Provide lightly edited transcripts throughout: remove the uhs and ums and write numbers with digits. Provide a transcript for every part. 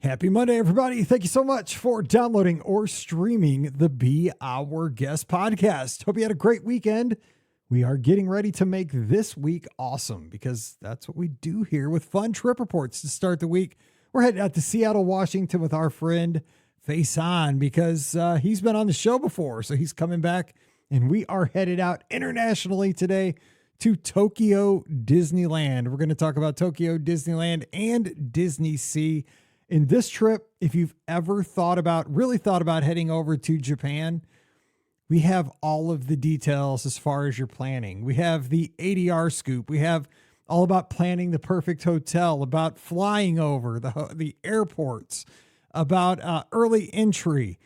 Happy Monday, everybody. Thank you so much for downloading or streaming the Be Our Guest podcast. Hope you had a great weekend. We are getting ready to make this week awesome because that's what we do here with fun trip reports to start the week. We're heading out to Seattle, Washington with our friend Face On because he's been on the show before. So he's coming back and we are headed out internationally today to Tokyo Disneyland. We're going to talk about Tokyo Disneyland and DisneySea. In this trip, if you've ever really thought about heading over to Japan, we have all of the details as far as your planning. We have the ADR scoop. We have all about planning the perfect hotel, about flying over the airports, about early entry,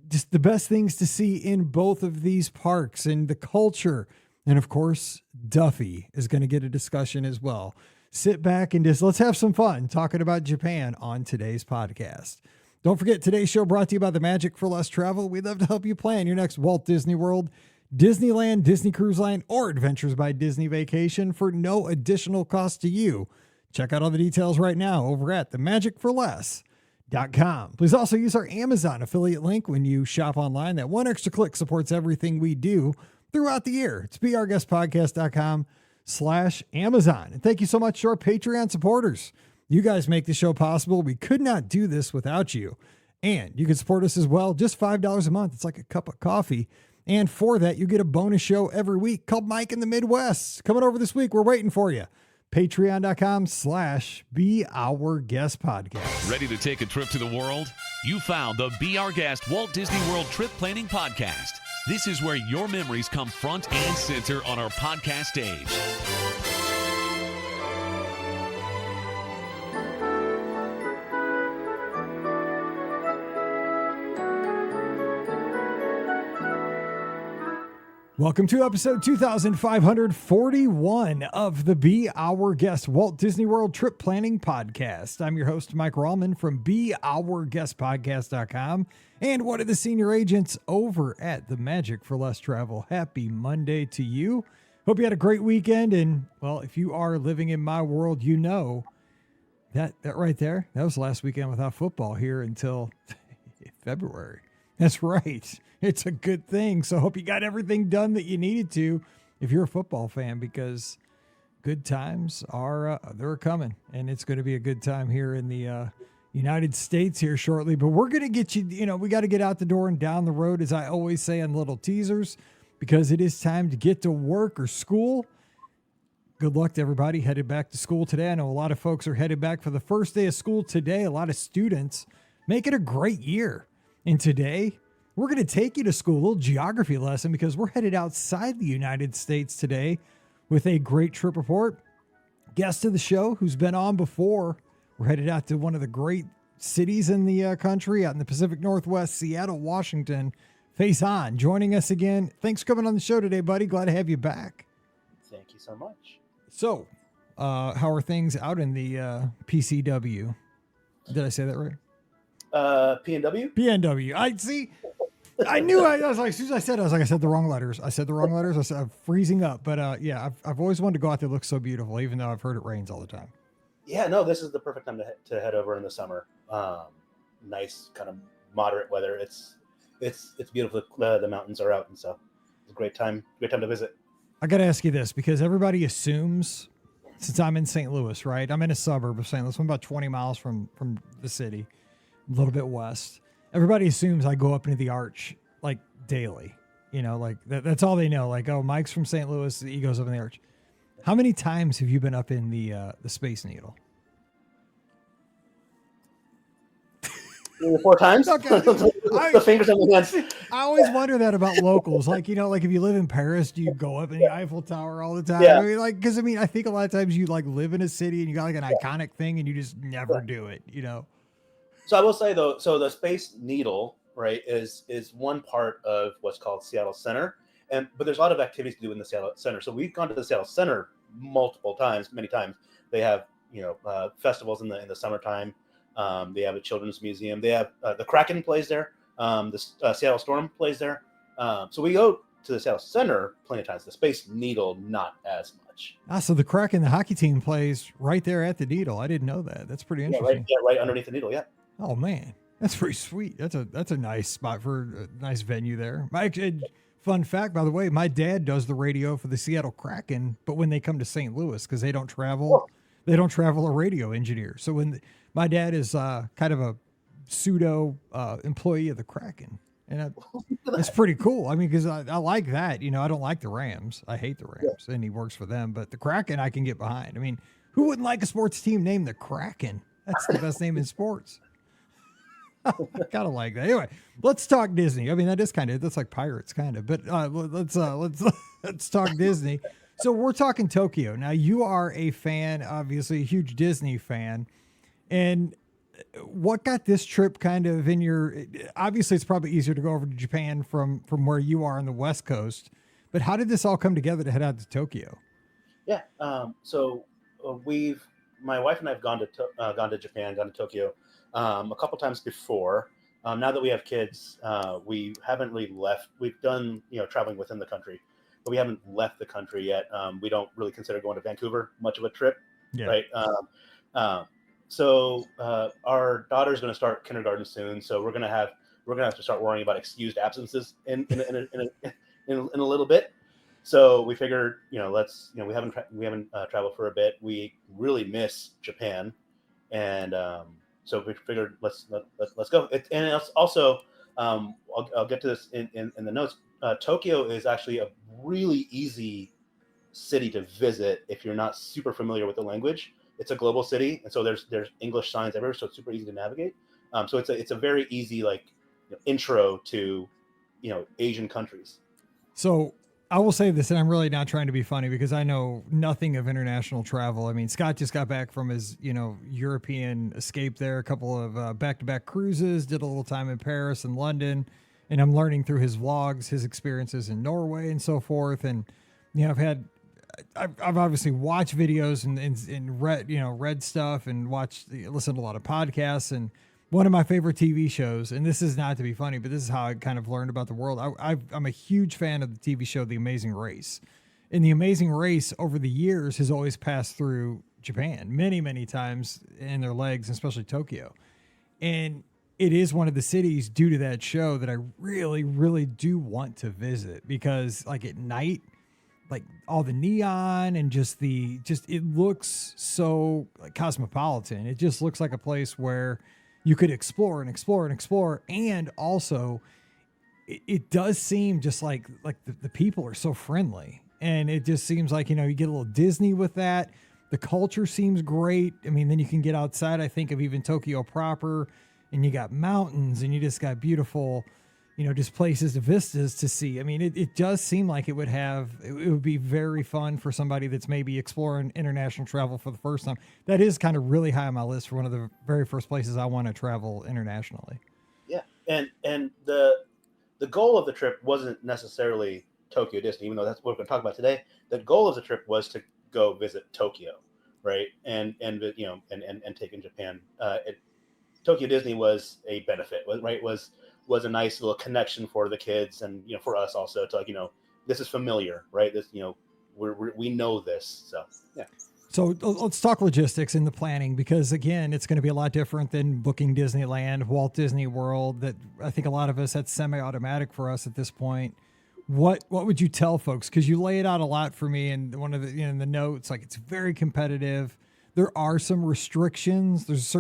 just the best things to see in both of these parks and the culture. And of course, Duffy is going to get a discussion as well. Sit back and let's have some fun talking about Japan on today's podcast. Don't forget, today's show brought to you by the Magic for Less Travel. We'd love to help you plan your next Walt Disney World, Disneyland, Disney Cruise Line, or Adventures by Disney vacation for no additional cost to you. Check out all the details right now over at themagicforless.com. Please also use our Amazon affiliate link when you shop online. That one extra click supports everything we do throughout the year. It's beourguestpodcast.com/Amazon. And thank you so much to our Patreon supporters. You guys make the show possible. We could not do this without you. And you can support us as well. Just $5 a month. It's like a cup of coffee. And for that, you get a bonus show every week called Mike in the Midwest. Coming over this week. We're waiting for you. Patreon.com/beourguestpodcast. Ready to take a trip to the world? You found the Be Our Guest Walt Disney World Trip Planning Podcast. This is where your memories come front and center on our podcast stage. Welcome to episode 2541 of the Be Our Guest Walt Disney World Trip Planning Podcast. I'm your host, Mike Rallman from beourguestpodcast.com and one of the senior agents over at the Magic for Less Travel. Happy Monday to you. Hope you had a great weekend. And, well, if you are living in my world, you know that right there, that was last weekend without football here until February. That's right. It's a good thing. So hope you got everything done that you needed to if you're a football fan, because good times are they're coming, and it's going to be a good time here in the United States here shortly. But we're going to get you, we got to get out the door and down the road, as I always say on little teasers, because it is time to get to work or school. Good luck to everybody headed back to school today. I know a lot of folks are headed back for the first day of school today. A lot of students make it a great year. And today, we're going to take you to school, a little geography lesson, because we're headed outside the United States today with a great trip report. Guest of the show who's been on before. We're headed out to one of the great cities in the country, out in the Pacific Northwest, Seattle, Washington. Face On, joining us again. Thanks for coming on the show today, buddy. Glad to have you back. Thank you so much. So, how are things out in the PCW? Did I say that right? PNW? PNW. I see. I knew I was like, as soon as I said I said the wrong letters. I said I'm freezing up. But yeah, I've always wanted to go out there. It looks so beautiful, even though I've heard it rains all the time. Yeah, no, this is the perfect time to head over in the summer. Nice kind of moderate weather. It's beautiful. The mountains are out, and so it's a great time to visit. I got to ask you this, because everybody assumes, since I'm in St. Louis, right? I'm in a suburb of St. Louis. I'm about 20 miles from the city, a little bit west. Everybody assumes I go up into the Arch like daily, like that's all they know. Like, oh, Mike's from St. Louis. He goes up in the Arch. How many times have you been up in the Space Needle? 4 times. Okay. The fingers on the hands. I always wonder that about locals. Like, like if you live in Paris, do you go up in the Eiffel Tower all the time? Yeah. Because I think a lot of times you live in a city and you got like an iconic thing and you just never do it, So I will say though, the Space Needle, right, is one part of what's called Seattle Center, but there's a lot of activities to do in the Seattle Center. So we've gone to the Seattle Center many times. They have festivals in the summertime. They have a children's museum. They have the Kraken plays there. The Seattle Storm plays there. So we go to the Seattle Center plenty of times. The Space Needle, not as much. So the Kraken, the hockey team, plays right there at the Needle. I didn't know that. That's pretty interesting. Right underneath the Needle. Yeah. Oh man, that's pretty sweet. That's a nice spot for a nice venue there. Fun fact, by the way, my dad does the radio for the Seattle Kraken, but when they come to St. Louis, because they don't travel a radio engineer. So my dad is kind of a pseudo employee of the Kraken, and it's pretty cool. I mean, because I like that. You know, I don't like the Rams. I hate the Rams, and he works for them. But the Kraken, I can get behind. I mean, who wouldn't like a sports team named the Kraken? That's the best name in sports. I kind of like that. Anyway, let's talk Disney. I mean, that's like Pirates kind of, but let's talk Disney. So we're talking Tokyo. Now you are a fan, obviously a huge Disney fan. And what got this trip kind of in obviously it's probably easier to go over to Japan from where you are on the West Coast, but how did this all come together to head out to Tokyo? Yeah. So my wife and I have gone to Japan, gone to Tokyo a couple times before. Now that we have kids, we haven't really left. We've done, traveling within the country, but we haven't left the country yet. We don't really consider going to Vancouver much of a trip, right? So our daughter's going to start kindergarten soon, so we're gonna have to start worrying about excused absences in a little bit. So we figured, we haven't traveled for a bit. We really miss Japan, and so we figured let's go. And it's also, I'll get to this in the notes. Tokyo is actually a really easy city to visit if you're not super familiar with the language. It's a global city, and so there's English signs everywhere, so it's super easy to navigate. So it's a very easy intro to Asian countries. So I will say this, and I'm really not trying to be funny because I know nothing of international travel. I mean, Scott just got back from his, European escape there, a couple of back-to-back cruises, did a little time in Paris and London, and I'm learning through his vlogs, his experiences in Norway and so forth. And, I've obviously watched videos and read stuff and listened to a lot of podcasts. And one of my favorite TV shows, and this is not to be funny, but this is how I kind of learned about the world. I'm a huge fan of the TV show The Amazing Race. And The Amazing Race over the years has always passed through Japan many, many times in their legs, especially Tokyo. And it is one of the cities due to that show that I really, really do want to visit because at night, all the neon and it looks so cosmopolitan. It just looks like a place where you could explore and explore and explore. And also it does seem just like the people are so friendly, and it just seems like, you get a little Disney with that. The culture seems great. I mean, then you can get outside, I think, of even Tokyo proper, and you got mountains and you just got beautiful, just places, vistas to see. I mean, it does seem like it would be very fun for somebody that's maybe exploring international travel for the first time. That is kind of really high on my list for one of the very first places I want to travel internationally. Yeah. And the goal of the trip wasn't necessarily Tokyo Disney, even though that's what we're going to talk about today. The goal of the trip was to go visit Tokyo, right? And take in Japan. Tokyo Disney was a benefit, right? Was a nice little connection for the kids and for us also to this is familiar, right? This we know this, so yeah. So let's talk logistics and the planning, because again, it's going to be a lot different than booking Disneyland, Walt Disney World. That I think a lot of us, that's semi-automatic for us at this point. What would you tell folks? Because you lay it out a lot for me, and one of the in the notes, it's very competitive. There are some restrictions. There's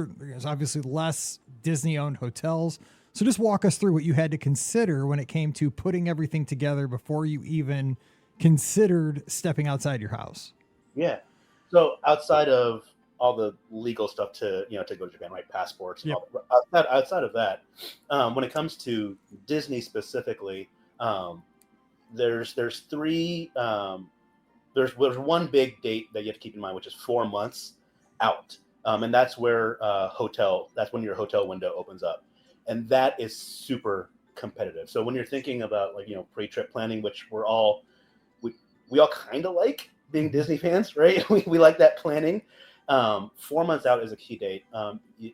obviously less Disney-owned hotels. So just walk us through what you had to consider when it came to putting everything together before you even considered stepping outside your house. Yeah. So outside of all the legal stuff to go to Japan, right? Passports. Yep. Outside of that, when it comes to Disney specifically, there's one big date that you have to keep in mind, which is 4 months out, and that's where that's when your hotel window opens up. And that is super competitive. So when you're thinking about pre-trip planning, which we all kind of like being Disney fans, right? we like that planning. 4 months out is a key date.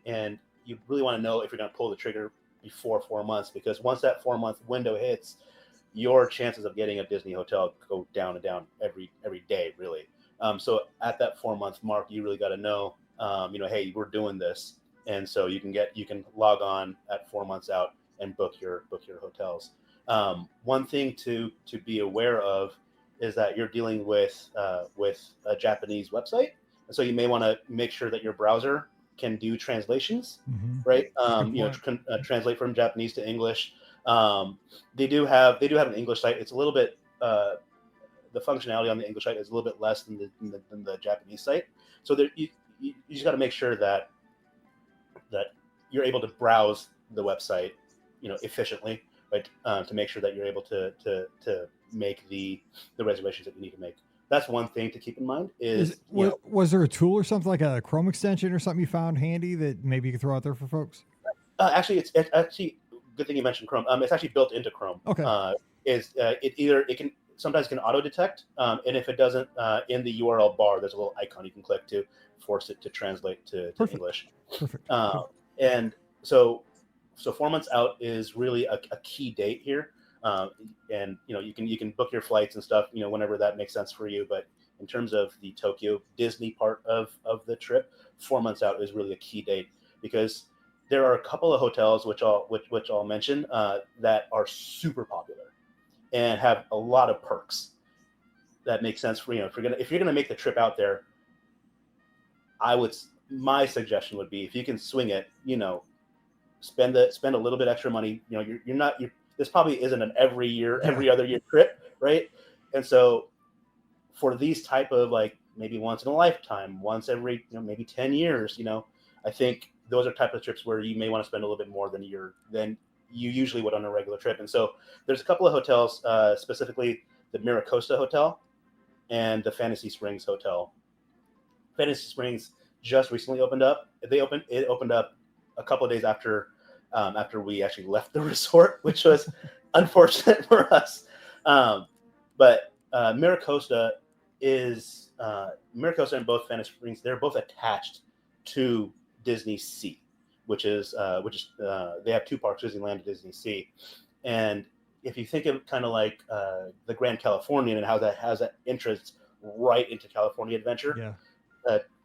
And you really want to know if you're going to pull the trigger before 4 months, because once that 4 month window hits, your chances of getting a Disney hotel go down and down every day, really. So at that 4 month mark, you really got to know, hey, we're doing this. and so you can log on at 4 months out and book your hotels. One thing to be aware of is that you're dealing with a Japanese website, and so you may want to make sure that your browser can do translations, right? Translate from Japanese to English. They do have an English site. It's a little bit the functionality on the English site is a little bit less than the Japanese site. So there, you just got to make sure that you're able to browse the website, efficiently, right? To make sure that you're able to make the reservations that you need to make. That's one thing to keep in mind. Was there a tool or something like a Chrome extension or something you found handy that maybe you could throw out there for folks? Actually, it's actually good thing you mentioned Chrome. It's actually built into Chrome. Okay. It can sometimes auto detect, and if it doesn't, in the URL bar, there's a little icon you can click to force it to translate to English. Perfect. And so 4 months out is really a key date here. And you can book your flights and stuff, whenever that makes sense for you. But in terms of the Tokyo Disney part of the trip, 4 months out is really a key date, because there are a couple of hotels which I'll mention that are super popular and have a lot of perks that make sense for if you're gonna make the trip out there. My suggestion would be, if you can swing it, spend a little bit extra money. This probably isn't an every other year trip, right? And so for these type of, like, maybe once in a lifetime, once every maybe 10 years, I think those are type of trips where you may want to spend a little bit more than you usually would on a regular trip. And so there's a couple of hotels, specifically the Miracosta Hotel and the Fantasy Springs Hotel. Fantasy Springs just recently opened up. It opened up a couple of days after we actually left the resort, which was unfortunate for us. But Miracosta and both Fantasy Springs, they're both attached to DisneySea, which is they have two parks, Disneyland and DisneySea. And if you think of kind of like the Grand Californian and how that has that entrance right into California Adventure,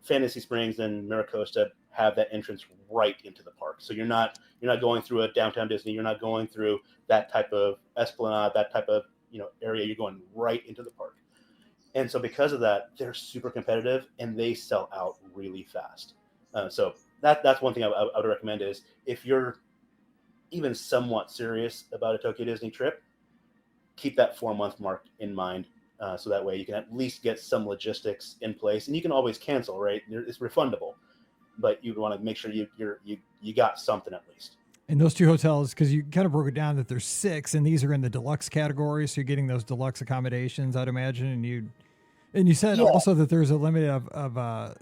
Fantasy Springs and Miracosta have that entrance right into the park. So you're not going through a downtown Disney. You're not going through that type of esplanade, that type of area. You're going right into the park. And so because of that, they're super competitive and they sell out really fast. So that's one thing I would recommend is, if you're even somewhat serious about a Tokyo Disney trip, keep that 4 month mark in mind. So that way you can at least get some logistics in place, and you can always cancel, right? It's refundable, but you want to make sure you got something at least. And those two hotels, because you kind of broke it down that there's 6, and these are in the deluxe category, so you're getting those deluxe accommodations, I'd imagine. And you said also that there's a limit of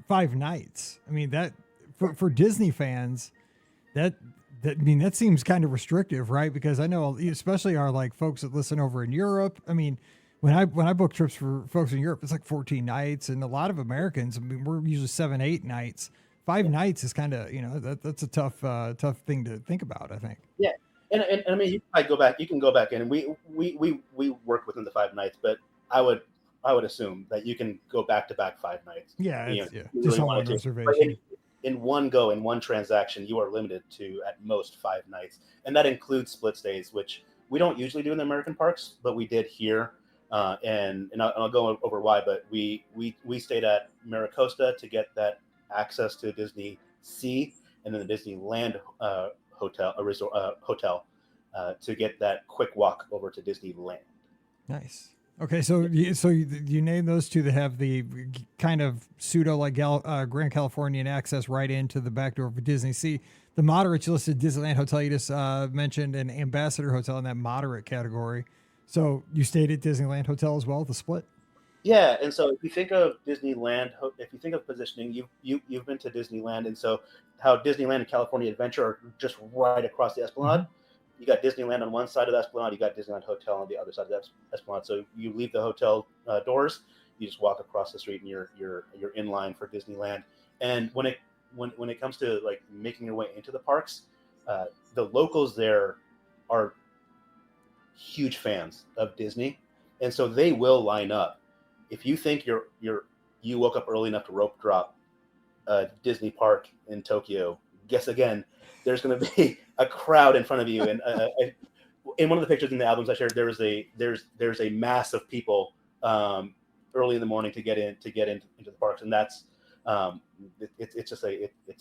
5 nights. I mean, that for Disney fans, that seems kind of restrictive, right? Because I know, especially our like folks that listen over in Europe. I mean, when I book trips for folks in Europe, it's like 14 nights, and a lot of Americans, I mean, we're usually 7, 8 nights. 5 nights is kind of, that's a tough thing to think about, I think. Yeah, and I mean, you can go back in, and we work within the 5 nights, but I would assume that you can go back to back 5 nights. Yeah, just on one reservation. In one transaction, you are limited to at most 5 nights, and that includes split stays, which we don't usually do in the American parks, but we did here. And I'll go over why, but we stayed at Miracosta to get that access to DisneySea, and then the Disneyland hotel to get that quick walk over to Disneyland. Nice. Okay, so you name those two that have the kind of pseudo like Grand Californian access right into the back door of DisneySea. The moderates, you listed Disneyland Hotel, you just mentioned an Ambassador Hotel in that moderate category. So you stayed at Disneyland Hotel as well, the split? Yeah, and so if you think of Disneyland, if you think of positioning, you've been to Disneyland, and so how Disneyland and California Adventure are just right across the Esplanade. Mm-hmm. You got Disneyland on one side of the Esplanade, you got Disneyland Hotel on the other side of the Esplanade. So you leave the hotel doors, you just walk across the street, and you're in line for Disneyland. And when it comes to like making your way into the parks, the locals there are huge fans of Disney, and so they will line up. If you think you woke up early enough to rope drop a Disney park in Tokyo, guess again, there's going to be a crowd in front of you. And in one of the pictures in the albums I shared, there's a mass of people early in the morning to get into the parks, and that's it's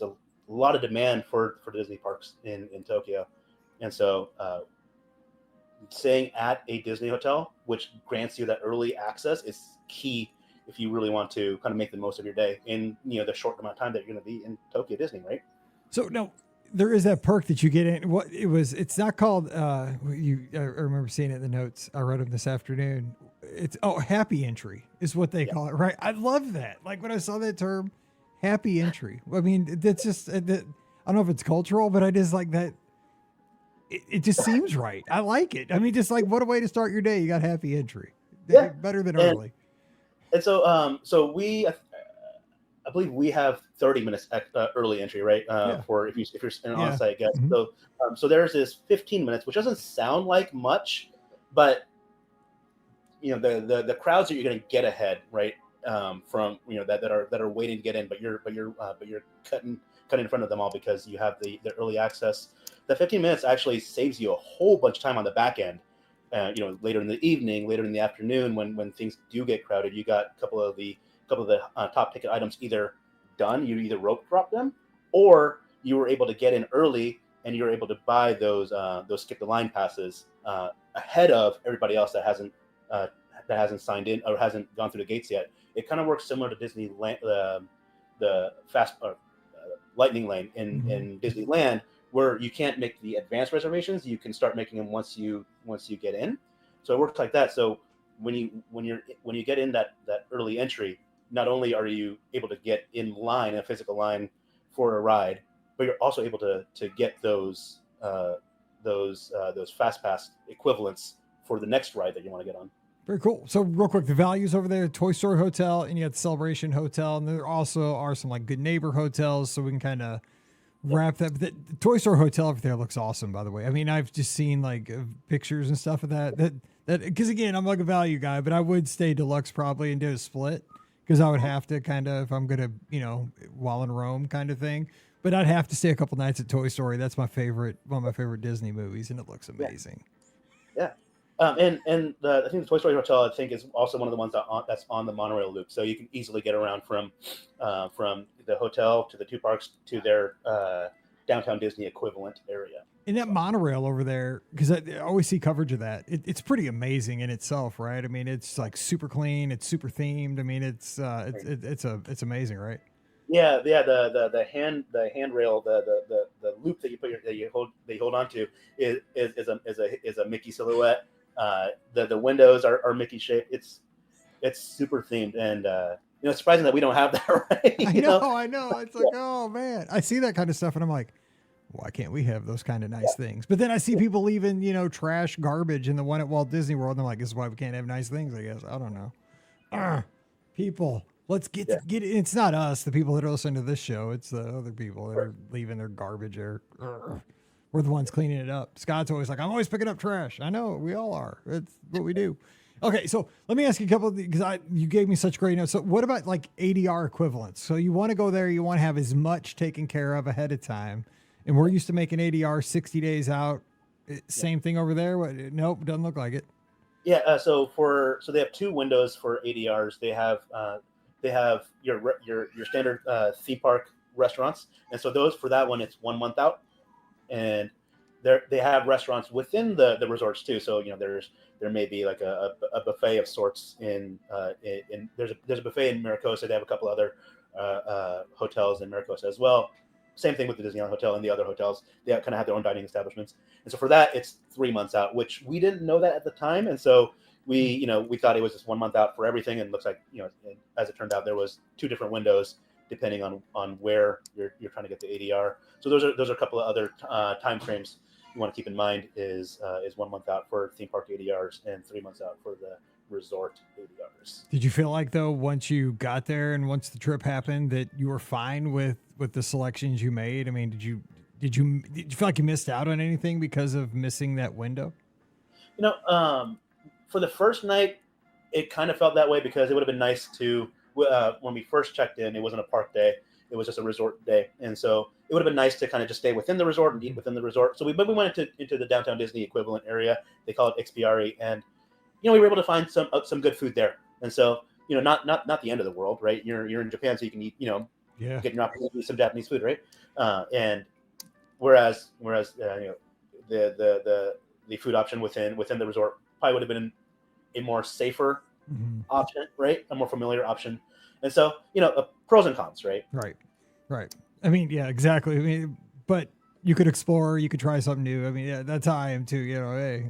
a lot of demand for Disney parks in Tokyo, and so staying at a Disney hotel, which grants you that early access, is key if you really want to kind of make the most of your day in the short amount of time that you're going to be in Tokyo Disney, right? So no, there is that perk that you get in. It's not called. I remember seeing it in the notes. I wrote them this afternoon. It's happy entry is what they call it, right? I love that. Like when I saw that term, happy entry. I mean, that's just. I don't know if it's cultural, but I just like that. It just seems right. I like it. I mean, just like what a way to start your day. You got happy entry. Yeah, better than early. And so, I believe we have 30 minutes early entry, right? For if you're an on-site guest. Mm-hmm. So there's this 15 minutes, which doesn't sound like much, but the crowds that you're going to get ahead, right? From that are waiting to get in, but you're cutting in front of them all because you have the early access. The 15 minutes actually saves you a whole bunch of time on the back end. Later in the evening, later in the afternoon, when things do get crowded, you got a couple of the top ticket items either done. You either rope drop them, or you were able to get in early and you're able to buy those skip the line passes ahead of everybody else that hasn't signed in or hasn't gone through the gates yet. It kind of works similar to Disneyland, the fast lightning lane in Disneyland, where you can't make the advanced reservations. You can start making them once you get in. So it works like that. So when you get in that early entry, not only are you able to get in line, a physical line for a ride, but you're also able to get those fast pass equivalents for the next ride that you want to get on. Very cool. So real quick, the values over there: Toy Story Hotel, and you got the Celebration Hotel, and there also are some like Good Neighbor hotels. So we can kind of wrap that. The Toy Story Hotel over there looks awesome, by the way. I mean, I've just seen like pictures and stuff of that because again, I'm like a value guy, but I would stay deluxe probably and do a split because I would have to kind of, if I'm gonna while in Rome kind of thing. But I'd have to stay a couple nights at Toy Story. That's one of my favorite Disney movies, and it looks amazing. Yeah. I think the Toy Story Hotel, I think, is also one of the ones that's on the monorail loop, so you can easily get around from the hotel to the two parks to their downtown Disney equivalent area. And that monorail over there, because I always see coverage of that, it's pretty amazing in itself, right? I mean, it's like super clean, it's super themed. I mean, it's amazing, right? Yeah. The handrail, the loop that you hold onto is a Mickey silhouette. The windows are Mickey shaped. It's super themed, and it's surprising that we don't have that, right? I know. It's like, oh man, I see that kind of stuff, and I'm like, why can't we have those kind of nice things? But then I see people leaving, trash, garbage in the one at Walt Disney World, and I'm like, this is why we can't have nice things, I guess. I don't know. People, let's get it. It's not us, the people that are listening to this show. It's the other people that are leaving their garbage there. We're the ones cleaning it up. Scott's always like, I'm always picking up trash. I know, we all are. It's what we do. Okay, so let me ask you a couple of things, because you gave me such great notes. So what about like ADR equivalents? So you want to go there, you want to have as much taken care of ahead of time. And we're used to making ADR 60 days out. Same thing over there? Nope, doesn't look like it. Yeah, so they have two windows for ADRs. They have your standard theme park restaurants, and so those for that one it's 1 month out, and they have restaurants within the resorts too. So there may be like a buffet of sorts in there's a buffet in Maricosa. They have a couple other hotels in Maricosa as well. Same thing with the Disneyland Hotel and the other hotels. They kind of have their own dining establishments. And so for that, it's 3 months out, which we didn't know that at the time. And so we thought it was just 1 month out for everything. And it looks like, as it turned out, there was two different windows depending on where you're trying to get the ADR. So those are a couple of other time frames you want to keep in mind is 1 month out for theme park ADRs and 3 months out for the resort ADRs. Did you feel like though, once you got there and once the trip happened, that you were fine with the selections you made? I mean, did you feel like you missed out on anything because of missing that window? For the first night, it kind of felt that way because it would have been nice to, when we first checked in, it wasn't a park day, it was just a resort day. And so it would have been nice to kind of just stay within the resort and eat within the resort. So we went into the downtown Disney equivalent area. They call it Expiari, and we were able to find some good food there. And so not the end of the world, right? You're in Japan, so you can eat get your opportunity to eat some Japanese food, right? And whereas the food option within the resort probably would have been a more safer option, right? A more familiar option. And so, pros and cons, right? Right. I mean, yeah, exactly. I mean, but you could explore, you could try something new. I mean, yeah, that's how I am too. Hey,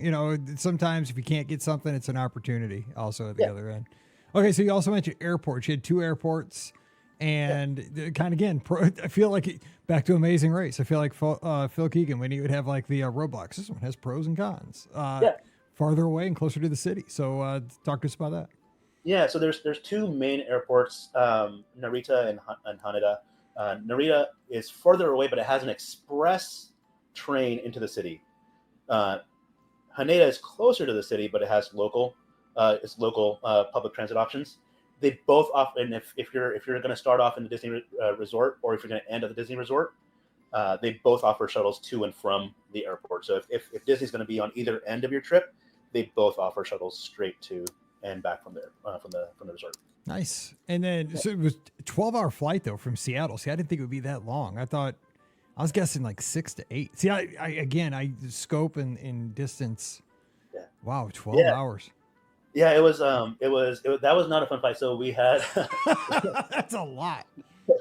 sometimes if you can't get something, it's an opportunity also at the other end. Okay. So you also mentioned airports. You had 2 airports and kind of, again, I feel like back to Amazing Race. I feel like Phil Keegan, when he would have like the roadblocks, this one has pros and cons, farther away and closer to the city. So talk to us about that. Yeah, so there's 2 main airports, Narita and Haneda. Narita is further away, but it has an express train into the city. Haneda is closer to the city, but it has local public transit options. They both offer, and if you're going to start off in the Disney resort, or if you're going to end at the Disney resort, they both offer shuttles to and from the airport. So if Disney's going to be on either end of your trip, they both offer shuttles straight to and back from there, from the resort. Nice. And then, so it was a 12-hour flight though from Seattle. See, I didn't think it would be that long. I was guessing like 6 to 8. See, I scope and distance. Yeah. Wow. 12 hours. Yeah, it was that was not a fun flight. So we had, that's a lot.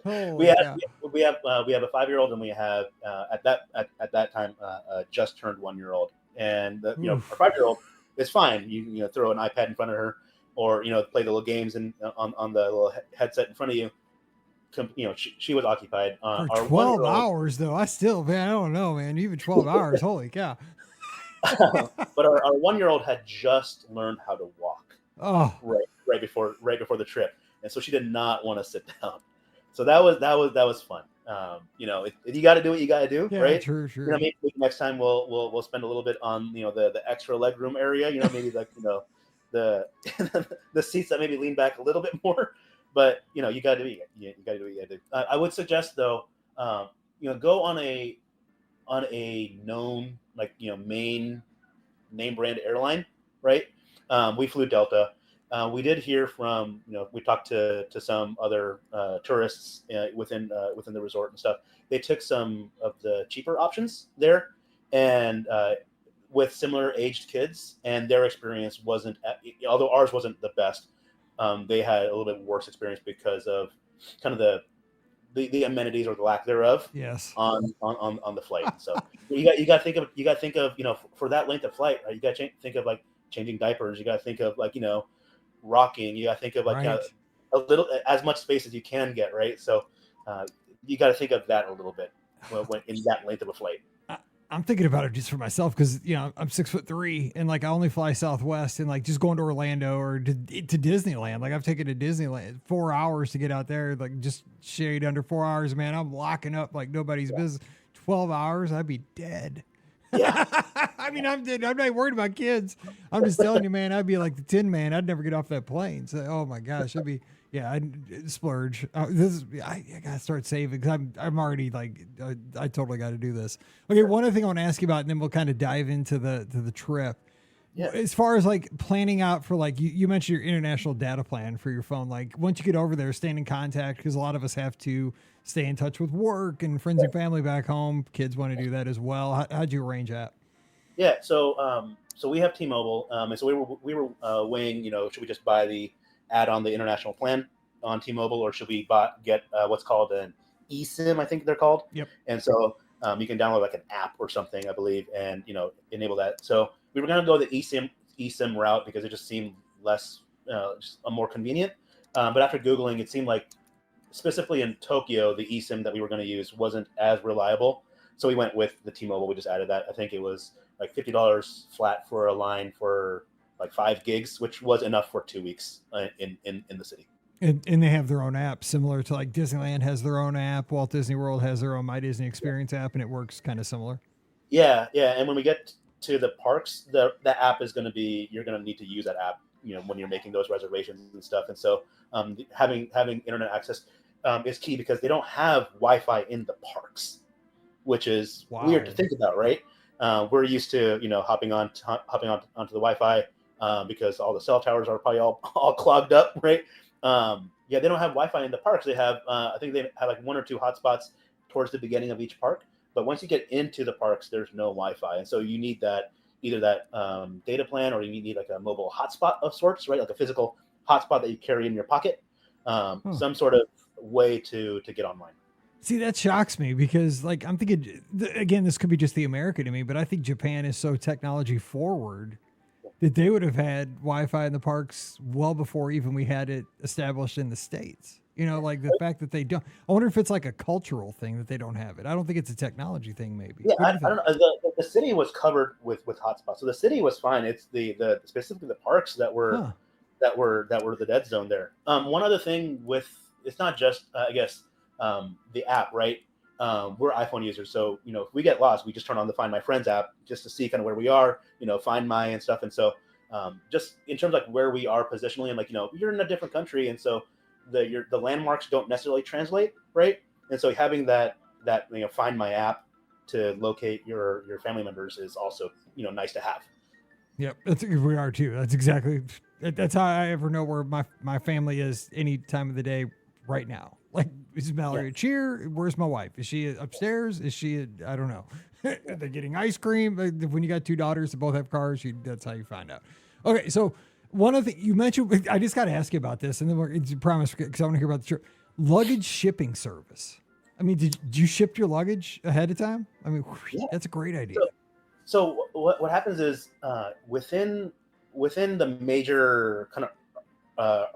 We have a 5-year-old, and we have at that time just turned 1-year-old, and our 5-year-old is fine. You throw an iPad in front of her, or play the little games and on the little headset in front of you. She was occupied. For 12 hours though, I don't know, man. Even 12 hours, holy cow. But our 1-year-old had just learned how to walk. Oh, right before the trip, and so she did not want to sit down. So that was fun. If you got to do what you got to do, right? Sure. Maybe next time we'll spend a little bit on the extra legroom area. Maybe like the the seats that maybe lean back a little bit more. But you got to do what you got to do. I would suggest though, go on a known main name brand airline, right? We flew Delta. We did hear from we talked to some other tourists within the resort and stuff. They took some of the cheaper options there, and with similar aged kids, and their experience wasn't, although ours wasn't the best. They had a little bit worse experience because of kind of the amenities or the lack thereof. Yes. On the flight. So you got to think of for that length of flight, right? You got to think of like changing diapers. You got to think of rocking. You got to think of like a little, as much space as you can get, right? So you got to think of that a little bit when in that length of a flight. I'm thinking about it just for myself because I'm 6'3" and I only fly Southwest, and just going to Orlando or to Disneyland. I've taken to Disneyland 4 hours to get out there, just shade under 4 hours, man. I'm locking up like nobody's business. 12 hours, I'd be dead. Yeah. I mean, I'm dead. I'm not worried about kids. I'm just telling you, man, I'd be like the Tin Man. I'd never get off that plane. So, oh my gosh, I'd splurge. I gotta start saving because I'm already I totally got to do this. Okay, one other thing I want to ask you about, and then we'll kind of dive into the trip. Yeah. As far as planning out for you mentioned your international data plan for your phone. Once you get over there, staying in contact, because a lot of us have to stay in touch with work and friends and family back home. Kids want to do that as well. How'd you arrange that? Yeah, so we have T-Mobile, and so we were weighing, should we just buy the add-on the international plan on T-Mobile, or should we get what's called an eSIM, I think they're called. Yep. And so you can download an app or something, I believe, and enable that. So we were going to go the eSIM route because it just seemed less, just more convenient. But after Googling, it seemed like specifically in Tokyo, the eSIM that we were going to use wasn't as reliable. So we went with the T-Mobile. We just added that. I think it was $50 flat for a line for 5 gigs, which was enough for 2 weeks in the city. And they have their own app, similar to Disneyland has their own app. Walt Disney World has their own My Disney Experience app, and it works kind of similar. Yeah. And when we get to the parks, the app is going to be, you're going to need to use that app, when you're making those reservations and stuff. And so having internet access is key because they don't have Wi-Fi in the parks. which is Wow. weird to think about, right? We're used to, hopping onto the Wi-Fi because all the cell towers are probably all clogged up, right? Yeah, they don't have Wi-Fi in the parks. They have, I think they have like 1 or 2 hotspots towards the beginning of each park. But once you get into the parks, there's no Wi-Fi, and so you need either that data plan, or you need like a mobile hotspot of sorts, right? Like a physical hotspot that you carry in your pocket, some sort of way to get online. See, that shocks me because, like, I'm thinking, again, this could be just the American to me, but I think Japan is so technology forward that they would have had Wi-Fi in the parks well before even we had it established in the States. Like the fact that they don't. I wonder if it's like a cultural thing that they don't have it. I don't think it's a technology thing, maybe. Yeah, I don't know. The city was covered with hotspots, so the city was fine. It's the specifically the parks that were the dead zone there. One other thing it's not just I guess the app, right? We're iPhone users, so if we get lost, we just turn on the Find My Friends app just to see kind of where we are, Find My and stuff. And so just in terms of like where we are positionally, and like you're in a different country, and so the landmarks don't necessarily translate, right? And so having that Find My app to locate your family members is also nice to have. Yep, we are too. That's how I ever know where my family is any time of the day right now. Like, is Mallory cheer? Where's my wife? Is she upstairs? Is she? I don't know. Are they getting ice cream? When you got 2 daughters that both have cars, that's how you find out. Okay, so one of the you mentioned, I just got to ask you about this, and then it's a promise because I want to hear about the trip. Luggage shipping service. I mean, did you ship your luggage ahead of time? I mean, that's a great idea. So what happens is within the major kind of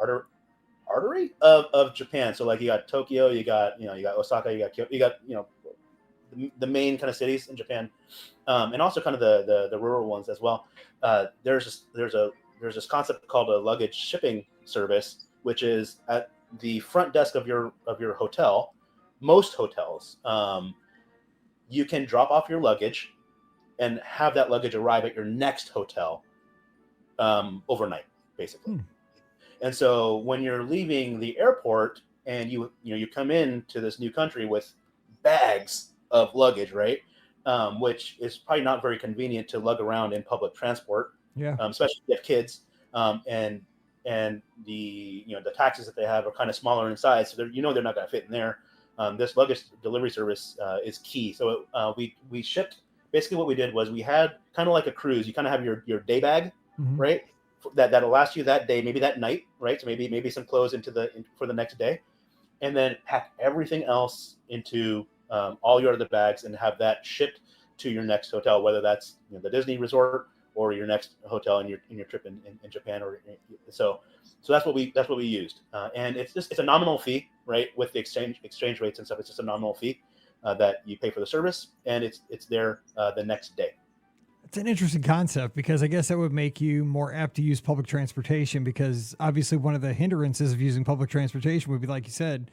artery of Japan. So like you got Tokyo, you got Osaka, you got Kyoto, you got the main kind of cities in Japan, and also kind of the rural ones as well. There's this concept called a luggage shipping service, which is at the front desk of your hotel. Most hotels, you can drop off your luggage and have that luggage arrive at your next hotel overnight, basically. And so when you're leaving the airport and you come into this new country with bags of luggage, right? Which is probably not very convenient to lug around in public transport. Yeah. Especially if you have kids. And the taxis that they have are kind of smaller in size, so they're not going to fit in there. This luggage delivery service is key. So we shipped. Basically, what we did was we had kind of like a cruise. You kind of have your day bag, right? That'll last you that day, maybe that night, right? So maybe some clothes for the next day, and then pack everything else into all your other bags and have that shipped to your next hotel, whether that's the Disney resort or your next hotel in your trip in Japan. Or so that's what we used, and it's a nominal fee, right? With the exchange rates and stuff, it's just a nominal fee that you pay for the service, and it's there the next day. It's an interesting concept because I guess that would make you more apt to use public transportation, because obviously one of the hindrances of using public transportation would be, like you said,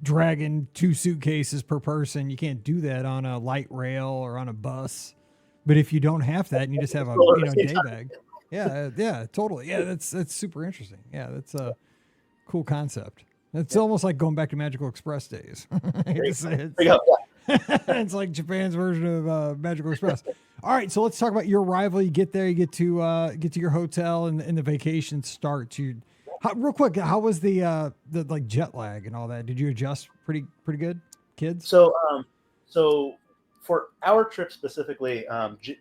dragging 2 suitcases per person. You can't do that on a light rail or on a bus. But if you don't have that and you just have a day bag. Yeah, totally. Yeah, that's super interesting. Yeah, that's a cool concept. It's almost like going back to Magical Express days. It's like Japan's version of Magical Express. All right, so let's talk about your arrival. You get there, you get to your hotel, and the vacation starts. Real quick, how was the like jet lag and all that? Did you adjust pretty good, kids? So for our trip specifically,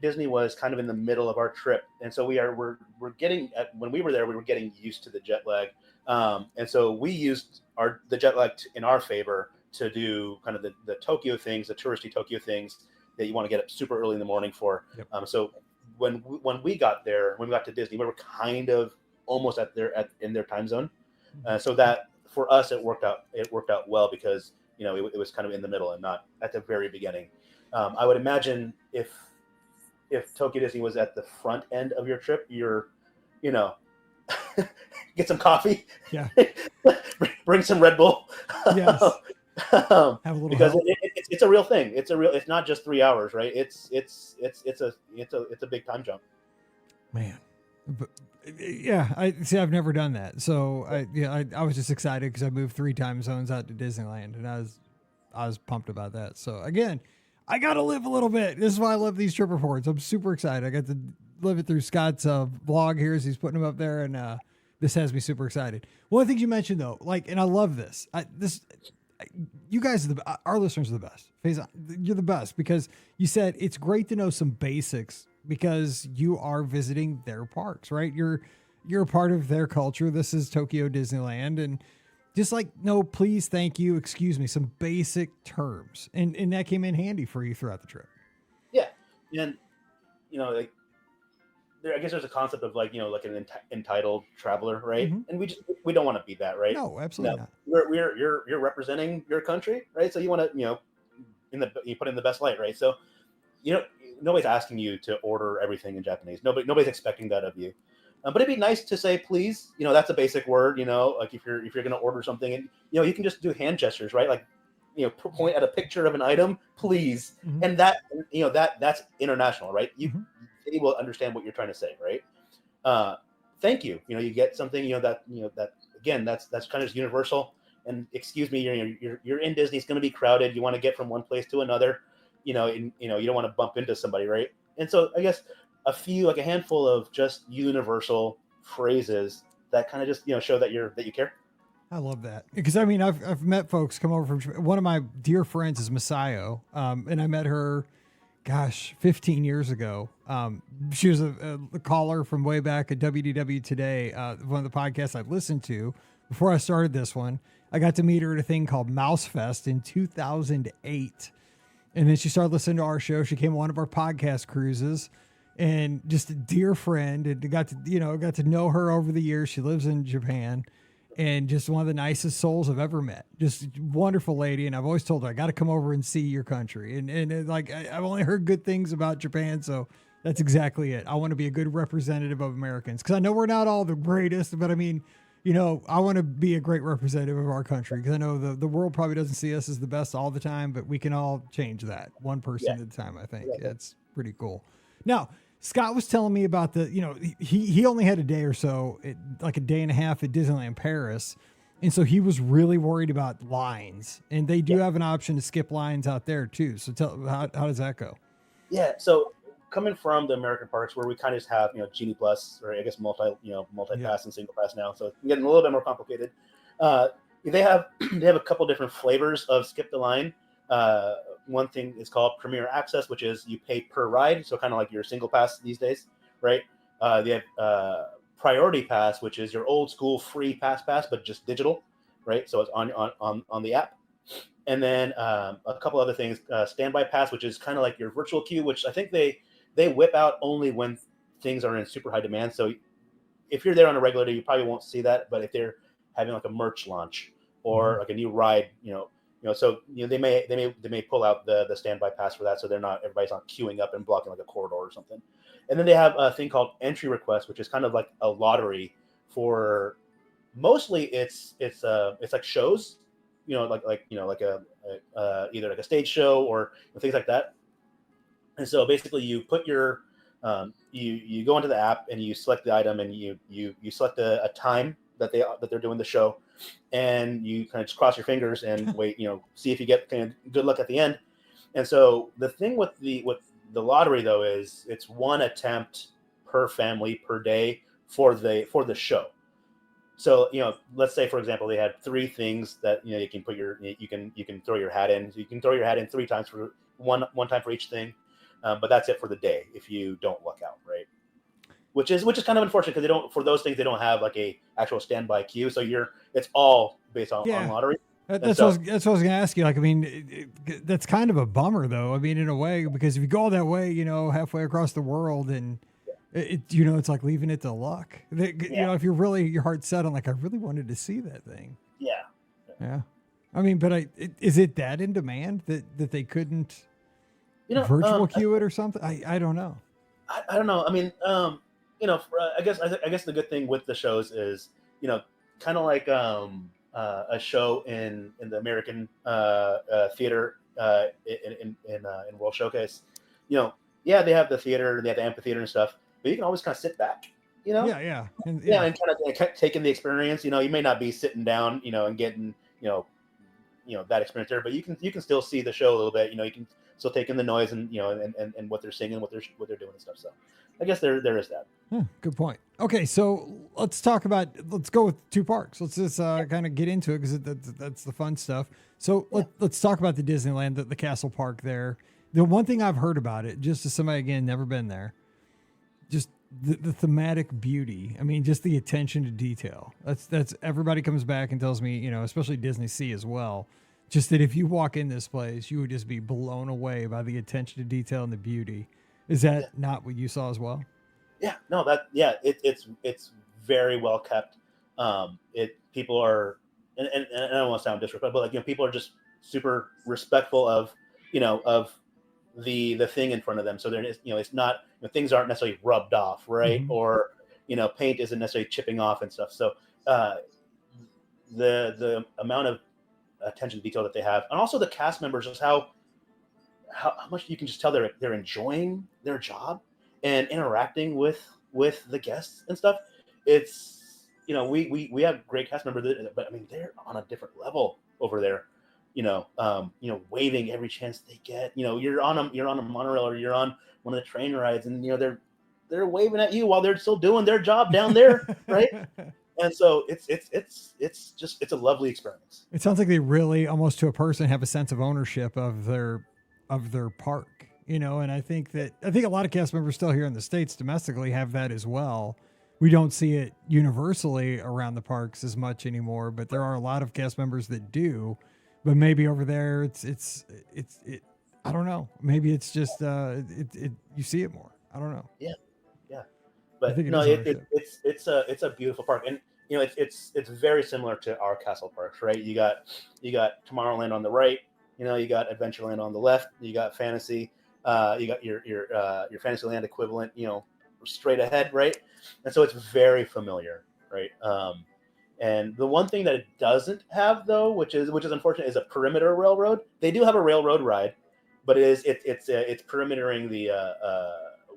Disney was kind of in the middle of our trip, and so we're getting when we were there, we were getting used to the jet lag, and so we used the jet lag in our favor to do kind of the Tokyo things, the touristy Tokyo things that you want to get up super early in the morning for. Yep. So when we got there, when we got to Disney, we were kind of almost in their time zone. So that for us, it worked out well because, it was kind of in the middle and not at the very beginning. I would imagine if Tokyo Disney was at the front end of your trip, you're, get some coffee, bring some Red Bull. Yes. Have a little because it's a real thing. It's not just 3 hours, right? It's a big time jump. Man, but I've never done that. So I was just excited because I moved 3 time zones out to Disneyland, and I was pumped about that. So again, I got to live a little bit. This is why I love these trip reports. I'm super excited. I got to live it through Scott's vlog here as he's putting them up there. And this has me super excited. One of the things you mentioned though, and I love this, you guys are our listeners are the best. Faison, you're the best because you said it's great to know some basics because you are visiting their parks, right? You're a part of their culture. This is Tokyo Disneyland, and just like no, please, thank you, excuse me, some basic terms, and that came in handy for you throughout the trip. Yeah, and like I guess there's a concept of like an entitled traveler, right? Mm-hmm. And we don't want to be that, right? No, absolutely not. You're representing your country, right? So you want to you put in the best light, right? So nobody's asking you to order everything in Japanese. Nobody's expecting that of you. But it'd be nice to say please. That's a basic word. Like if you're going to order something, and you can just do hand gestures, right? Like point at a picture of an item, please, mm-hmm. and that's international, right? Mm-hmm. They will understand what you're trying to say, right? Thank you. You get something, that again, that's kind of universal. And excuse me, you're in Disney. It's going to be crowded. You want to get from one place to another, you don't want to bump into somebody, right? And so I guess a handful of just universal phrases that kind of just show that you care. I love that because I've met folks come over from one of my dear friends is Masayo, and I met her. 15 years ago. She was a caller from way back at WDW Today, one of the podcasts I listened to before I started this one. I got to meet her at a thing called Mouse Fest in 2008. And then she started listening to our show. She came on one of our podcast cruises and just a dear friend, and got to know her over the years. She lives in Japan. And just one of the nicest souls I've ever met. Just wonderful lady. And I've always told her, I got to come over and see your country. And I've only heard good things about Japan. So that's exactly it. I want to be a good representative of Americans because I know we're not all the greatest, but I want to be a great representative of our country because I know the world probably doesn't see us as the best all the time, but we can all change that one person at a time. I think it's pretty cool. Now, Scott was telling me about he only had a day or so, like a day and a half at Disneyland Paris. And so he was really worried about lines, and they do have an option to skip lines out there too. So how does that go? Yeah. So coming from the American parks where we kind of just have, Genie Plus, or I guess multi-pass and single pass now. So it's getting a little bit more complicated. They have a couple different flavors of skip the line. One thing is called Premier Access, which is you pay per ride, so kind of like your single pass these days, right? They have Priority Pass, which is your old school free pass, but just digital, right? So it's on the app. And then a couple other things, Standby Pass, which is kind of like your virtual queue, which I think they whip out only when things are in super high demand. So if you're there on a regular day, you probably won't see that. But if they're having like a merch launch or like a new ride, so they may pull out the Standby Pass for that, so everybody's not queuing up and blocking like a corridor or something. And then they have a thing called Entry Request, which is kind of like a lottery for mostly it's like shows, like either like a stage show or things like that. And so basically, you put your you go into the app and you select the item and you select a time that they're doing the show, and you kind of just cross your fingers and wait, see if you get kind of good luck at the end. And so the thing with the lottery though is it's one attempt per family per day for the show. So let's say for example they had 3 things that you can put you can throw your hat in. So you can throw your hat in 3 times for one time for each thing, but that's it for the day if you don't luck out, right? Which is kind of unfortunate because for those things they don't have like a actual standby queue. So it's all based on lottery. That's what I was going to ask you. That's kind of a bummer though. In a way, because if you go all that way, halfway across the world, and it's like leaving it to luck. If you're really your heart's set on I really wanted to see that thing. Yeah. But is it that in demand that they couldn't virtual queue it or something? I don't know. I don't know. I guess the good thing with the shows is, kind of like a show in the American theater in World Showcase. They have the theater, they have the amphitheater and stuff, but you can always kind of sit back, and kind of take in the experience. You may not be sitting down, and getting that experience there, but you can still see the show a little bit. You can still take in the noise and and what they're singing, what they're doing and stuff. So I guess there is that. Good point. Okay, so let's go with two parks. Let's just kind of get into it because that's the fun stuff. So let's talk about the Disneyland, the Castle Park there. The one thing I've heard about it, just as somebody, again, never been there, just the thematic beauty. I mean, just the attention to detail. That's everybody comes back and tells me, especially DisneySea as well, just that if you walk in this place, you would just be blown away by the attention to detail and the beauty. Is that not what you saw as well? Yeah, no, it's very well kept. People are, and I don't want to sound disrespectful, but people are just super respectful of the thing in front of them. So there is, it's not, things aren't necessarily rubbed off, right? Mm-hmm. Or paint isn't necessarily chipping off and stuff. So the amount of attention to detail that they have, and also the cast members, just how much you can just tell they're enjoying their job and interacting with the guests and stuff. It's we have great cast members, but I mean they're on a different level over there. Waving every chance they get. You're on a monorail or you're on one of the train rides, and they're waving at you while they're still doing their job down there, right? And so it's a lovely experience. It sounds like they really, almost to a person, have a sense of ownership of their park. And I think a lot of cast members still here in the States domestically have that as well. We don't see it universally around the parks as much anymore, but there are a lot of cast members that do. But maybe over there, it's I don't know. Maybe it's just you see it more. I don't know. Yeah. But no, it's a beautiful park, and it's very similar to our castle parks, right? You got Tomorrowland on the right, you got Adventureland on the left, you got Fantasy, you got your Fantasyland equivalent, straight ahead, right? And so it's very familiar, right? And the one thing that it doesn't have, though, which is unfortunate, is a perimeter railroad. They do have a railroad ride, but it's perimetering the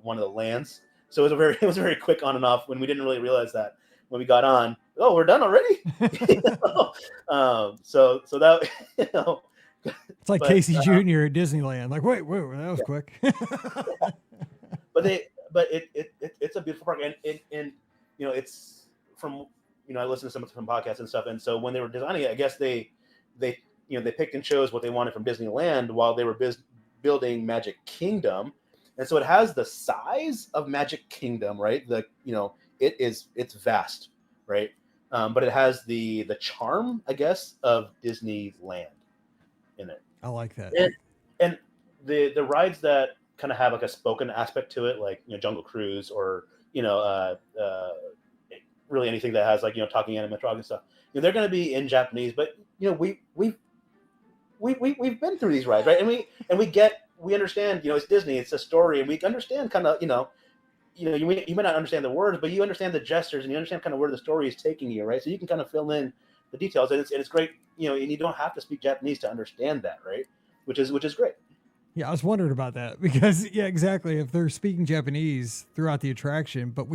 one of the lands. So it was very quick on and off when we didn't really realize that when we got on. Oh, we're done already. So that it's like Casey Jr. at Disneyland. Like wait, that was quick. But it's a beautiful park, and it's from. I listened to some podcasts and stuff, and so when they were designing it, I guess they picked and chose what they wanted from Disneyland while they were building Magic Kingdom, and so it has the size of Magic Kingdom, right? It's vast, right? But it has the charm, I guess, of Disneyland in it. I like that. And the rides that kind of have like a spoken aspect to it, like Jungle Cruise or really anything that has like talking animatronic and stuff, they're going to be in Japanese, but we've been through these rides, right? And we understand, it's Disney, it's a story, and we understand kind of you may not understand the words, but you understand the gestures and you understand kind of where the story is taking you, right? So you can kind of fill in the details, and it's great, and you don't have to speak Japanese to understand that, right? Which is great. Yeah, I was wondering about that because exactly, if they're speaking Japanese throughout the attraction, but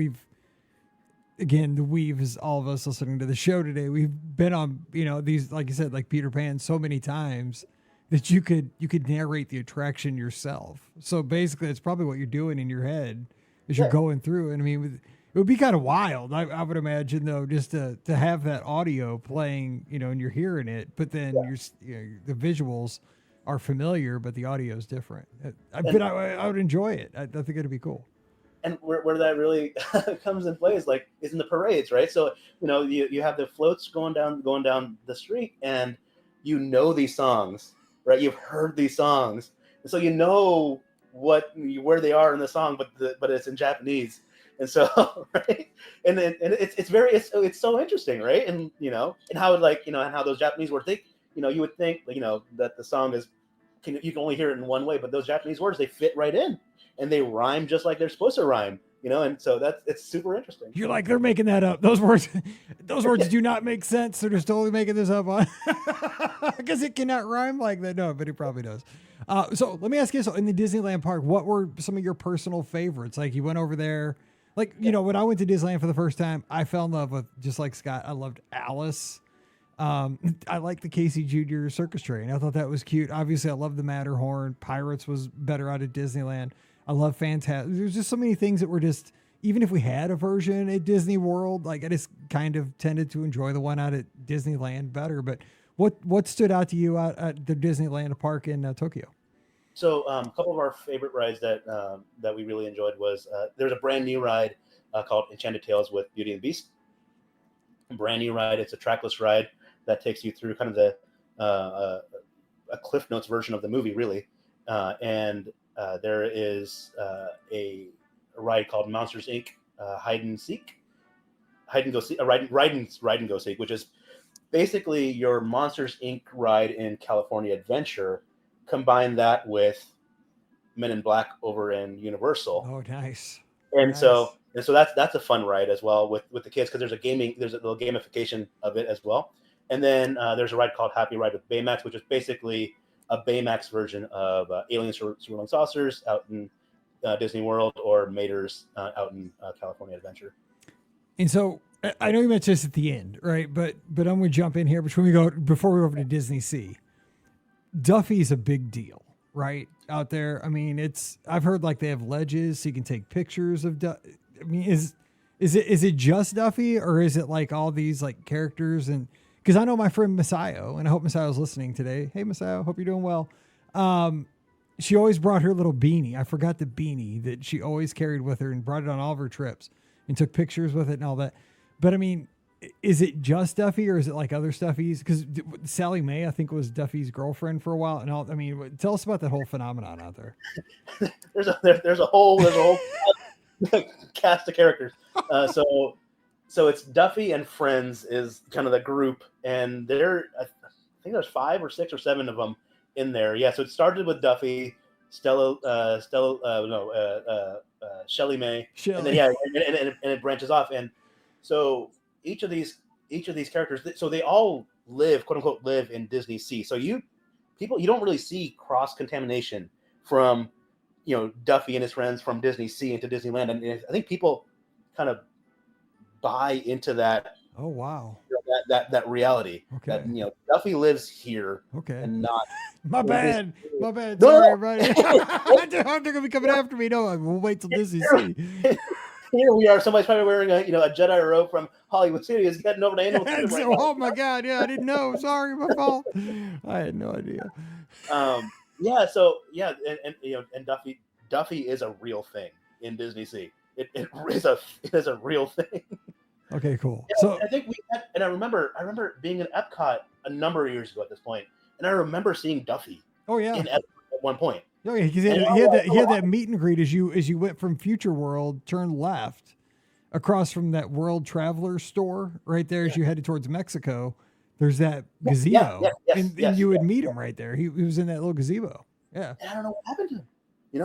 again, the weave is all of us listening to the show today. We've been on, these, like you said, like Peter Pan so many times that you could narrate the attraction yourself. So basically it's probably what you're doing in your head as you're going through. And I mean, it would be kind of wild. I would imagine though, just to have that audio playing, and you're hearing it, but then the visuals are familiar, but the audio is different. But I would enjoy it. I think it'd be cool. And where that really comes in play is in the parades, right? So you have the floats going down the street, and these songs, right? You've heard these songs, and so where they are in the song, but it's in Japanese, and so right, and it's so interesting, right? And and how and how those Japanese words, you would think that the song is you can only hear it in one way, but those Japanese words, they fit right in. And they rhyme just like they're supposed to rhyme, and so it's super interesting. You're like, they're making that up. Those words do not make sense. They're just totally making this up on because it cannot rhyme like that. No, but it probably does. So let me ask you, so in the Disneyland park, what were some of your personal favorites? Like you went over there, when I went to Disneyland for the first time, I fell in love with, just like Scott, I loved Alice. I like the Casey Jr. circus train. I thought that was cute. Obviously, I love the Matterhorn. Pirates was better out of Disneyland. I love Fantastic. There's just so many things that were just, even if we had a version at Disney World, like I just kind of tended to enjoy the one out at Disneyland better. But what stood out to you out at the Disneyland park in Tokyo? So a couple of our favorite rides that we really enjoyed was there's a brand new ride called Enchanted Tales with Beauty and the Beast. Brand new ride. It's a trackless ride that takes you through kind of the a Cliff Notes version of the movie, really. And there is a ride called Monsters Inc. Hide and Go Seek, Ride and Go Seek, which is basically your Monsters Inc. ride in California Adventure. Combine that with Men in Black over in Universal. Oh, nice. And nice. so that's a fun ride as well with the kids, because there's a little gamification of it as well. And then there's a ride called Happy Ride with Baymax, which is basically a Baymax version of Aliens Swirling Saucers out in Disney World, or Mater's out in California Adventure. And so I know you mentioned this at the end, right? But I'm going to jump in here before we go over to DisneySea. Duffy's a big deal, right? Out there. I mean, I've heard like they have ledges so you can take pictures of Duffy. I mean, is it just Duffy, or is it like all these like characters? And because I know my friend Masayo, and I hope Masayo's listening today. Hey, Masayo, hope you're doing well. She always brought her little beanie. I forgot the beanie that she always carried with her and brought it on all of her trips and took pictures with it and all that. But I mean, is it just Duffy, or is it like other Stuffies? Because Sally Mae, I think, was Duffy's girlfriend for a while. And I mean, tell us about that whole phenomenon out there. there's a whole cast of characters. So it's Duffy and Friends is kind of the group, and I think there's 5 or 6 or 7 of them in there. Yeah. So it started with Duffy, Shelly Mae, and then and it branches off. And so each of these characters, so they all live, quote unquote, live in DisneySea. So you don't really see cross contamination from, Duffy and his friends from DisneySea into Disneyland. And I think people kind of buy into that. Oh, wow. That reality. Okay. That, Duffy lives here. Okay. And not. My bad. Sorry, No. everybody. I'm they're going to be coming after me. No, we'll wait till DisneySea. Here we are. Somebody's probably wearing a Jedi robe from Hollywood Studios, getting over to Animal Kingdom. So, oh my God! Yeah, I didn't know. Sorry, my fault. I had no idea. And Duffy is a real thing in DisneySea. It is a real thing. Okay, cool. Yeah, so I think I remember being in Epcot a number of years ago at this point, and I remember seeing Duffy. Oh yeah. In Epcot at one point. Oh yeah, he had that meet and greet as you went from Future World, turn left across from that World Traveler store right there as you headed towards Mexico. There's that gazebo, and you would meet him right there. He was in that little gazebo. Yeah. And I don't know what happened to him.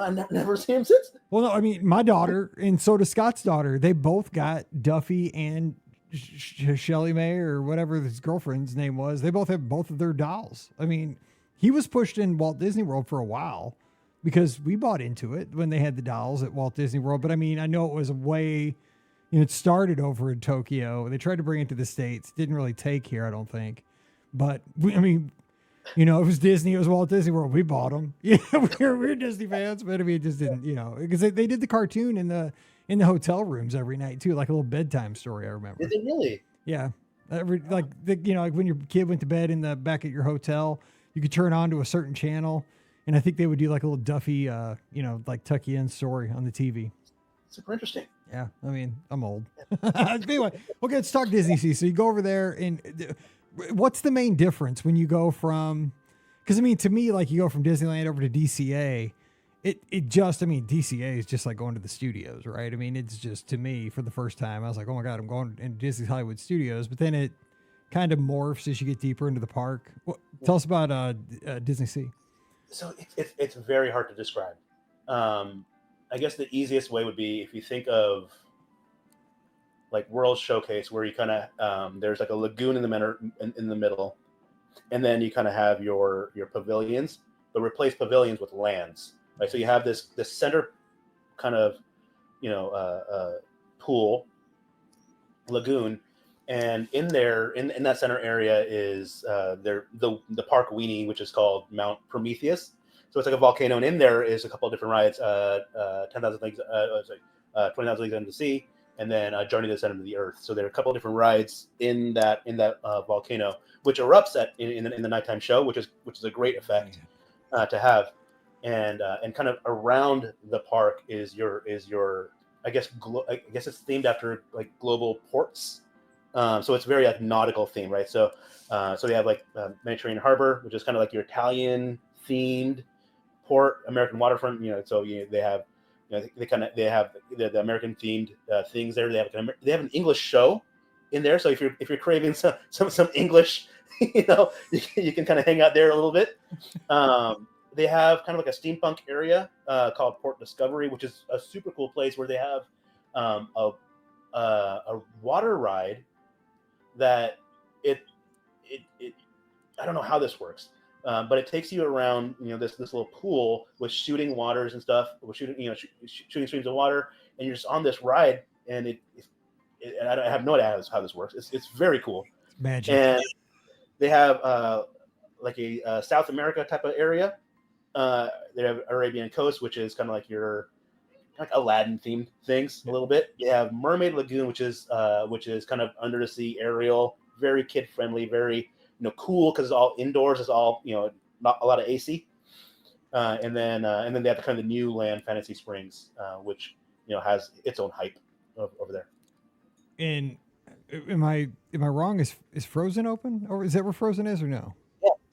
I've never seen him since. Well, no, I mean, my daughter and so does Scott's daughter. They both got Duffy and Shelly Mae or whatever his girlfriend's name was. They both have both of their dolls. I mean, he was pushed in Walt Disney World for a while because we bought into it when they had the dolls at Walt Disney World. But I mean, I know it was it started over in Tokyo. They tried to bring it to the States. Didn't really take here, I don't think. But it was Disney. It was Walt Disney World. We bought them. Yeah, we're Disney fans, but I mean, it just didn't, because they did the cartoon in the hotel rooms every night too, like a little bedtime story. I remember. Did they really? Yeah, like when your kid went to bed in the back at your hotel, you could turn on to a certain channel, and I think they would do like a little Duffy, like tuck you in story on the TV. Super interesting. Yeah, I mean, I'm old. Anyway, okay, let's talk DisneySea. So you go over there, and what's the main difference when you go from? Because I mean, to me, like you go from Disneyland over to DCA, DCA is just like going to the studios, right? I mean, it's just, to me, for the first time, I was like, oh my God, I'm going into Disney's Hollywood Studios. But then it kind of morphs as you get deeper into the park. Tell us about DisneySea. So it's very hard to describe. I guess the easiest way would be if you think of like World Showcase, where you kind of there's like a lagoon in the middle, and then you kind of have your pavilions, but replace pavilions with lands, right? So you have this center kind of pool lagoon, And in there, in that center area is the park weenie, which is called Mount Prometheus. So it's like a volcano, and in there is a couple of different rides: 10,000 leagues, 20,000 leagues under the sea, and then Journey to the Center of the Earth. So there are a couple of different rides in that volcano, which erupts in the nighttime show, which is a great effect to have. And kind of around the park is your I guess it's themed after like global ports. So it's very like nautical theme, right? So they have like Mediterranean Harbor, which is kind of like your Italian themed port, American waterfront. So they have they have the American themed things there. They have an English show in there. So if you're craving some English, you can kind of hang out there a little bit. They have kind of like a steampunk area called Port Discovery, which is a super cool place where they have a water ride that it I don't know how this works, but it takes you around this little pool with shooting waters and stuff, with shooting streams of water, and you're just on this ride, and I have no idea how this works. It's very cool. Magic. And they have like a South America type of area. They have Arabian Coast, which is kind of like your like Aladdin themed things a little bit. You have Mermaid Lagoon, which is kind of under the sea aerial, very kid friendly, very cool because it's all indoors. It's all not a lot of AC. And then they have kind of the new land Fantasy Springs, which has its own hype over there. And am I wrong? Is Frozen open, or is that where Frozen is, or no?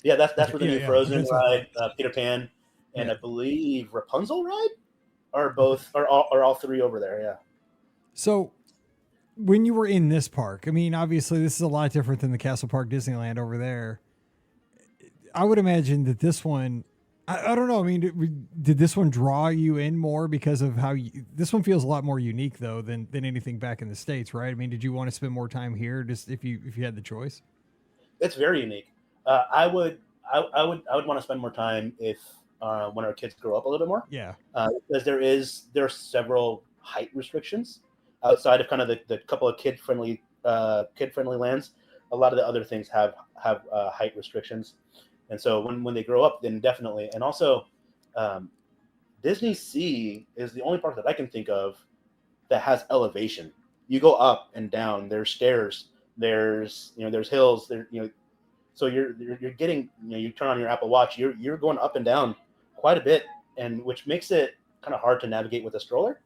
Yeah, that's where the new Frozen ride, Peter Pan, and I believe Rapunzel ride are all three over there. Yeah. So when you were in this park, I mean, obviously this is a lot different than the Castle Park Disneyland over there. I would imagine that this one, I don't know. I mean, did this one draw you in more because of how this one feels a lot more unique though than anything back in the States, right? I mean, did you want to spend more time here just if you had the choice? It's very unique. I would want to spend more time if when our kids grow up a little bit more. Yeah. Because there are several height restrictions outside of kind of the couple of kid friendly lands. A lot of the other things have height restrictions, and so when they grow up, then definitely. And also, DisneySea is the only park that I can think of that has elevation. You go up and down. There's stairs. There's hills. So you're getting you turn on your Apple Watch. You're going up and down quite a bit, and which makes it kind of hard to navigate with a stroller.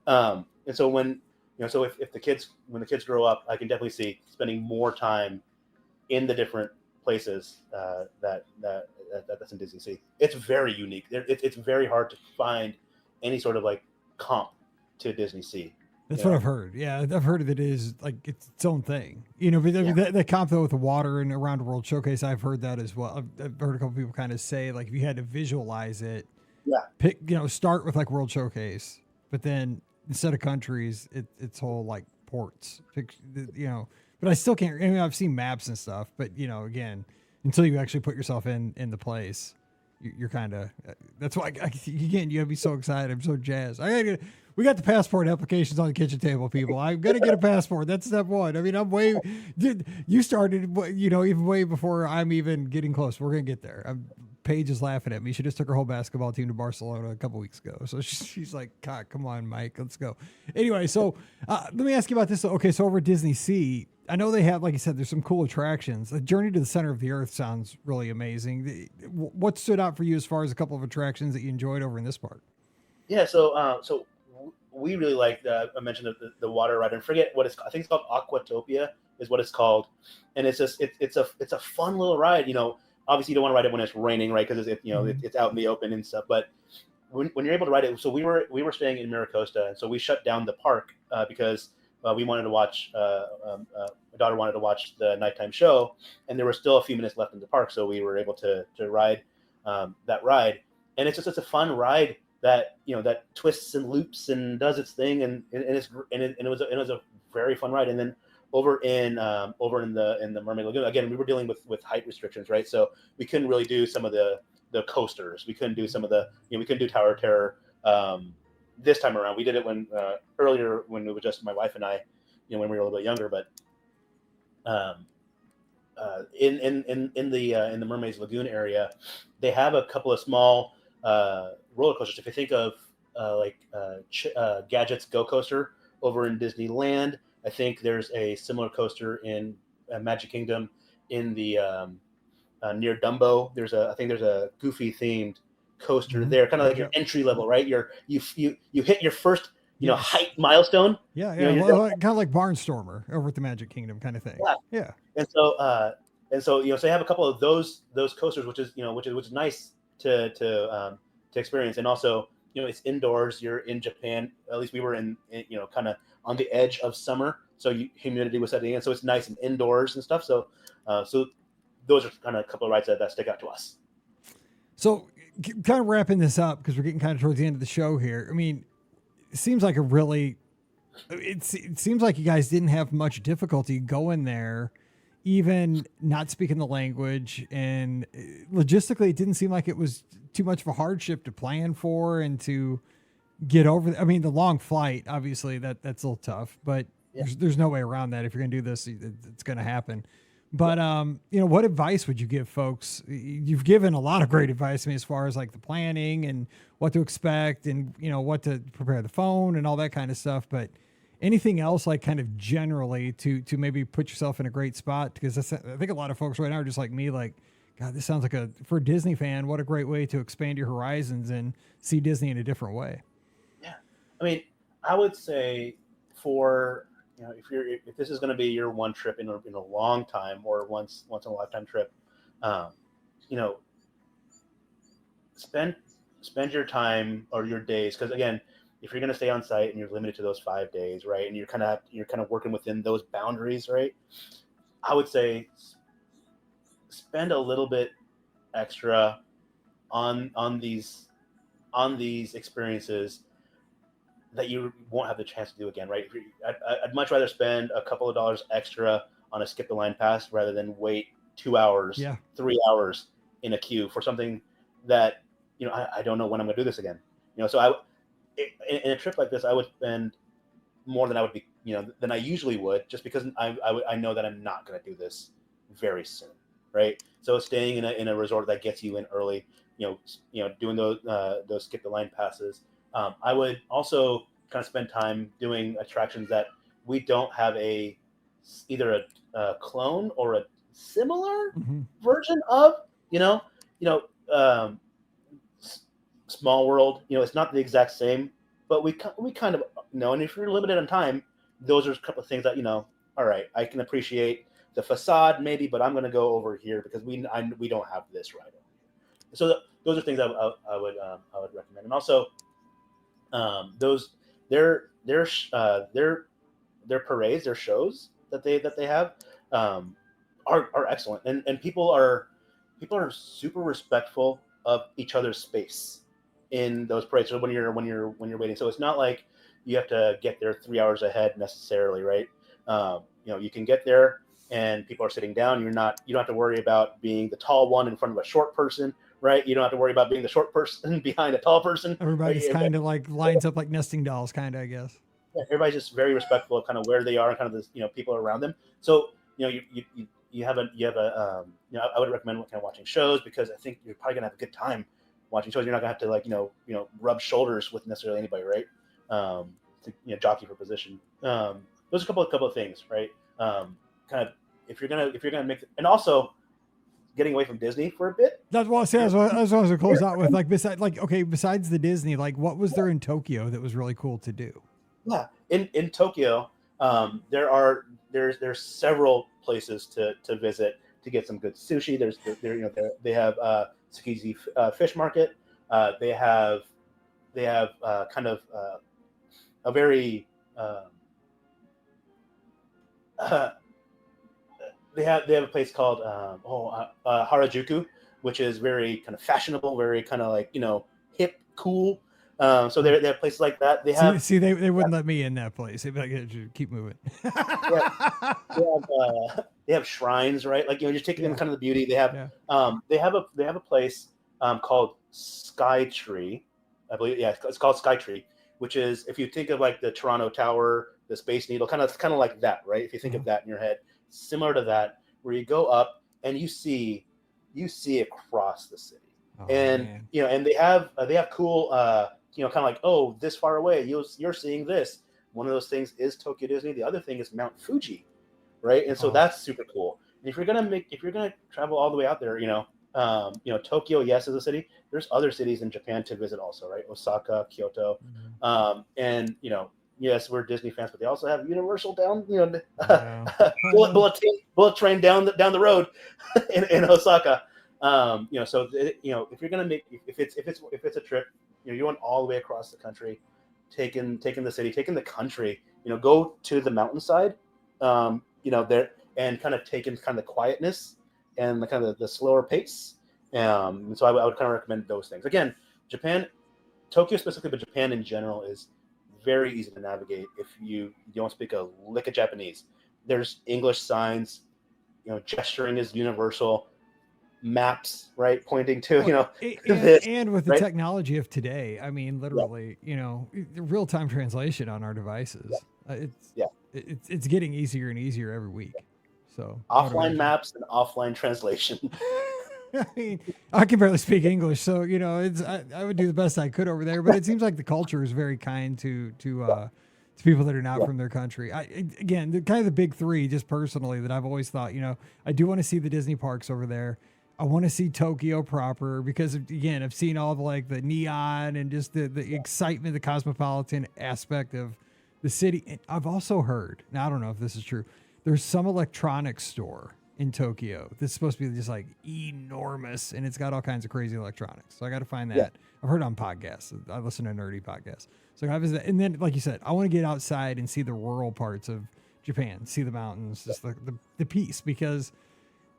And so when if the kids grow up, I can definitely see spending more time in the different places that's in DisneySea. It's very unique. It's very hard to find any sort of like comp to DisneySea. That's what I've heard. Yeah, I've heard that it is like it's its own thing. But that comp though with the water and around World Showcase, I've heard that as well. I've heard a couple people kind of say like if you had to visualize it, start with like World Showcase, but then instead of countries, it's whole like ports. But I still can't. I mean, I've seen maps and stuff, but again, until you actually put yourself in the place, you're kind of. That's why again, you gotta be so excited. I'm so jazzed. We got the passport applications on the kitchen table, people. I'm going to get a passport. That's step one. I mean, you started, even way before I'm even getting close. We're going to get there. Paige is laughing at me. She just took her whole basketball team to Barcelona a couple weeks ago. So she's like, God, come on, Mike, let's go. Anyway, so let me ask you about this. Okay, so over at DisneySea, I know they have, like you said, there's some cool attractions. The Journey to the Center of the Earth sounds really amazing. What stood out for you as far as a couple of attractions that you enjoyed over in this park? Yeah, so we really like I mentioned the water ride, and forget what it's called. I think it's called Aquatopia is what it's called, and it's just it's a fun little ride. Obviously you don't want to ride it when it's raining, right? Because it's out in the open and stuff. But when you're able to ride it, so we were staying in Miracosta, and so we shut down the park because we wanted to watch. My daughter wanted to watch the nighttime show, and there were still a few minutes left in the park, so we were able to ride that ride, and it's a fun ride. That that twists and loops and does its thing, and it was a very fun ride. And then over in the Mermaid Lagoon, again, we were dealing with height restrictions, right? So we couldn't really do some of the coasters. We couldn't do some of the we couldn't do Tower of Terror this time around. We did it when earlier when it was just my wife and I, when we were a little bit younger. But in the Mermaids Lagoon area, they have a couple of small roller coasters. If you think of Gadget's Go Coaster over in Disneyland, I think there's a similar coaster in Magic Kingdom in the near Dumbo. I think there's a Goofy themed coaster there, kind of like your entry level, right? You hit your first height milestone. Yeah, kind of like Barnstormer over at the Magic Kingdom kind of thing. Yeah. And so so they have a couple of those coasters, which is nice to experience. And also, it's indoors. You're in Japan. At least we were in kind of on the edge of summer, so humidity was setting in. So it's nice and indoors and stuff. So those are kind of a couple of rides that stick out to us. So kind of wrapping this up, because we're getting kind of towards the end of the show here. I mean, it seems like it seems like you guys didn't have much difficulty going there, even not speaking the language, and logistically it didn't seem like it was too much of a hardship to plan for and to get over. I mean, the long flight, obviously that's a little tough, but there's no way around that. If you're going to do this, it's going to happen. But, what advice would you give folks? You've given a lot of great advice to me as far as like the planning and what to expect and, what to prepare the phone and all that kind of stuff. But anything else, like kind of generally to maybe put yourself in a great spot? Because I think a lot of folks right now are just like me, like, God, this sounds like for a Disney fan, what a great way to expand your horizons and see Disney in a different way. Yeah. I mean, I would say if this is going to be your one trip in a long time or once in a lifetime trip, spend your time or your days. Cause again, if you're going to stay on site and you're limited to those 5 days, right. And you're kind of working within those boundaries, right. I would say spend a little bit extra on these experiences that you won't have the chance to do again, right? I'd much rather spend a couple of dollars extra on a skip the line pass rather than wait 2 hours, 3 hours in a queue for something that, I don't know when I'm going to do this again. So in a trip like this, I would spend more than I would be, than I usually would, just because I know that I'm not going to do this very soon, right? So staying in a resort that gets you in early, doing those skip the line passes. I would also kind of spend time doing attractions that we don't have either a clone or a similar version of, Small World, it's not the exact same, but we kind of know. And if you're limited on time, those are a couple of things that, all right, I can appreciate the facade maybe, but I'm going to go over here because we don't have this right over here. So those are things I would recommend. And also, their parades, their shows that they have are excellent, and people are super respectful of each other's space in those parades. So when you're waiting, so it's not like you have to get there 3 hours ahead necessarily, right? You can get there and people are sitting down. You don't have to worry about being the tall one in front of a short person, right? You don't have to worry about being the short person behind a tall person. Everybody's kind of like lines up like nesting dolls, kind of, I guess. Yeah, everybody's just very respectful of kind of where they are and kind of the people around them. So you have a I would recommend kind of watching shows, because I think you're probably gonna have a good time watching shows. You're not gonna have to rub shoulders with necessarily anybody, right? To jockey for position. Those are a couple of things, right? Kind of if you're gonna make it, and also getting away from Disney for a bit. That's what I say. I was going to close out with, like, besides the Disney, like, what was there in Tokyo that was really cool to do? Yeah, in Tokyo, there's several places to visit to get some good sushi. They have Tsukiji fish market. They have kind of a very they have a place called Harajuku, which is very kind of fashionable, very kind of like hip, cool. So they have places like that. They have they wouldn't let me in that place. They'd be like, keep moving. They have shrines, right? Like just taking in kind of the beauty. They have they have a place called Sky Tree, I believe. Yeah, it's called Sky Tree, which is, if you think of like the Toronto Tower, the Space Needle, kind of like that, right? If you think of that in your head, similar to that, where you go up and you see across the city. And man. and they have cool kind of like, oh, this far away you're seeing this. One of those things is Tokyo Disney. The other thing is Mount Fuji, right? And so that's super cool. And if you're gonna travel all the way out there, Tokyo, yes, is a city. There's other cities in Japan to visit also, right? Osaka, Kyoto, and yes, we're Disney fans, but they also have Universal down, bullet train down the road in Osaka. So if you're gonna make if it's a trip, you want all the way across the country, taking the city, taking the country, go to the mountainside, there, and kind of taking kind of the quietness and the kind of the slower pace. And so I would kind of recommend those things. Again, Japan, Tokyo specifically, but Japan in general is very easy to navigate if you don't speak a lick of Japanese. There's English signs, gesturing is universal. Maps, right, pointing to and with the technology of today, I mean, literally, real-time translation on our devices. It's getting easier and easier every week. So offline maps and offline translation. I mean, I can barely speak English, so I would do the best I could over there. But it seems like the culture is very kind to people that are not from their country. Again, the big three, just personally, that I've always thought, I do want to see the Disney parks over there. I want to see Tokyo proper because, again, I've seen all the neon and just the excitement, the cosmopolitan aspect of the city. And I've also heard, now I don't know if this is true, there's some electronics store in Tokyo that's supposed to be just enormous, and it's got all kinds of crazy electronics. So I got to find that. Yeah. I've heard on podcasts. I listen to nerdy podcasts. So I visit that. And then, like you said, I want to get outside and see the rural parts of Japan, see the mountains, just the peace, because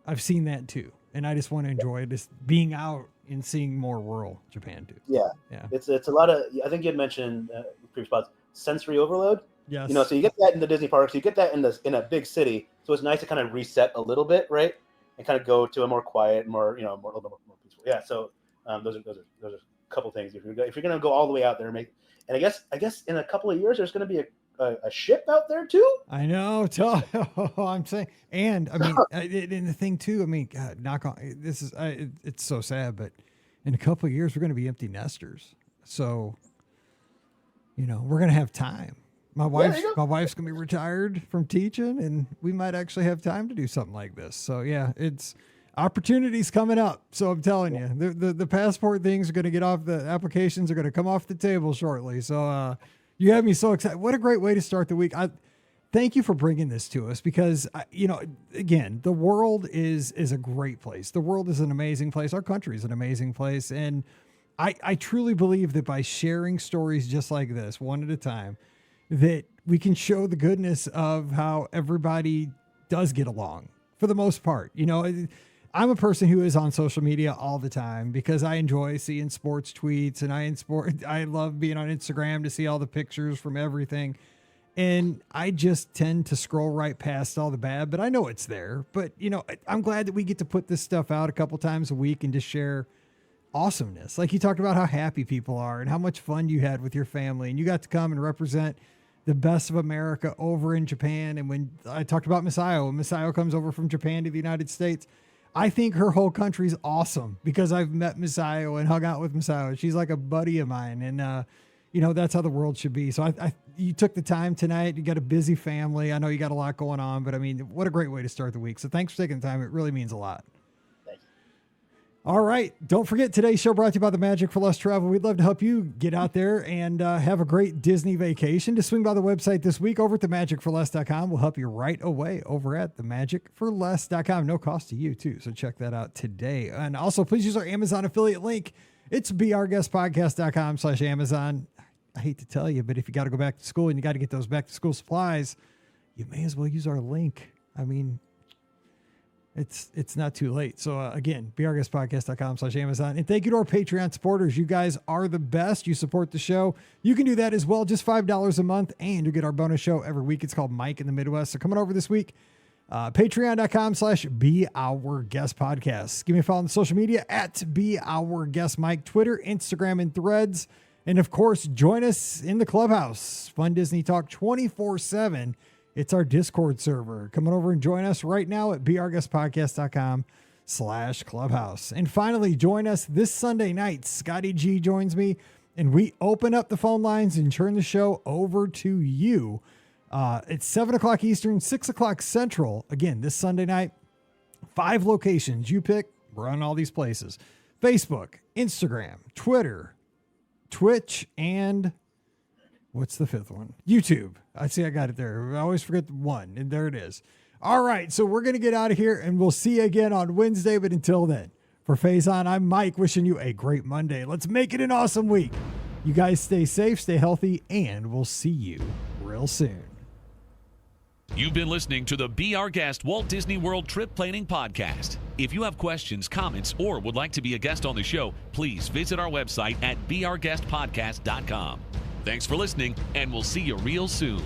I've seen that too. And I just want to enjoy just being out and seeing more rural Japan too. Yeah. It's a lot of, I think you had mentioned previous spots, sensory overload. Yes. So you get that in the Disney parks, you get that in a big city. So it's nice to kind of reset a little bit, right? And kind of go to a more quiet, more a little bit more peaceful. Yeah. So those are a couple things. If you're going to go all the way out there and I guess in a couple of years there's going to be a ship out there too. I know. I'm saying, and I mean, and the thing too. I mean, God, knock on. This is it's so sad, but in a couple of years we're going to be empty nesters. So, we're going to have time. My wife's going to be retired from teaching, and we might actually have time to do something like this. So yeah, it's opportunities coming up. So I'm telling you, the passport things are going to get off. The applications are going to come off the table shortly. So you have me so excited. What a great way to start the week. Thank you for bringing this to us because, again, the world is a great place. The world is an amazing place. Our country is an amazing place. And I truly believe that by sharing stories just like this, one at a time, that we can show the goodness of how everybody does get along for the most part. I'm a person who is on social media all the time because I enjoy seeing sports tweets, and I love being on Instagram to see all the pictures from everything. And I just tend to scroll right past all the bad, but I know it's there. But, I'm glad that we get to put this stuff out a couple times a week and just share awesomeness. Like you talked about how happy people are and how much fun you had with your family, and you got to come and represent the best of America over in Japan. And when I talked about Masayo, when Masayo comes over from Japan to the United States, I think her whole country's awesome because I've met Masayo and hung out with Masayo. She's like a buddy of mine. And, that's how the world should be. So you took the time tonight. You got a busy family. I know you got a lot going on, but I mean, what a great way to start the week. So thanks for taking the time. It really means a lot. All right. Don't forget, today's show brought to you by the Magic for Less Travel. We'd love to help you get out there and have a great Disney vacation. Just swing by the website this week over at themagicforless.com. We'll help you right away over at themagicforless.com. No cost to you, too. So check that out today. And also, please use our Amazon affiliate link. It's beourguestpodcast.com/Amazon. I hate to tell you, but if you got to go back to school and you got to get those back to school supplies, you may as well use our link. I mean, it's not too late. So again, beourguestpodcast.com/Amazon. And thank you to our Patreon supporters. You guys are the best. You support the show. You can do that as well. Just $5 a month. And you get our bonus show every week. It's called Mike in the Midwest. So coming over this week, patreon.com/beourguestpodcast. Give me a follow on social media at beourguestmike, Twitter, Instagram, and Threads. And of course, join us in the clubhouse. Fun Disney Talk 24/7 It's our Discord server. Come on over and join us right now at beourguestpodcast.com/clubhouse. And finally, join us this Sunday night. Scotty G joins me, and we open up the phone lines and turn the show over to you. It's 7 o'clock Eastern, 6 o'clock Central. Again, this Sunday night, 5 locations. You pick. We're on all these places. Facebook, Instagram, Twitter, Twitch, and what's the 5th one? YouTube. I see I got it there. I always forget the one, and there it is. All right, so we're going to get out of here, and we'll see you again on Wednesday. But until then, for Faison, I'm Mike, wishing you a great Monday. Let's make it an awesome week. You guys stay safe, stay healthy, and we'll see you real soon. You've been listening to the Be Our Guest Walt Disney World Trip Planning Podcast. If you have questions, comments, or would like to be a guest on the show, please visit our website at beourguestpodcast.com. Thanks for listening, and we'll see you real soon.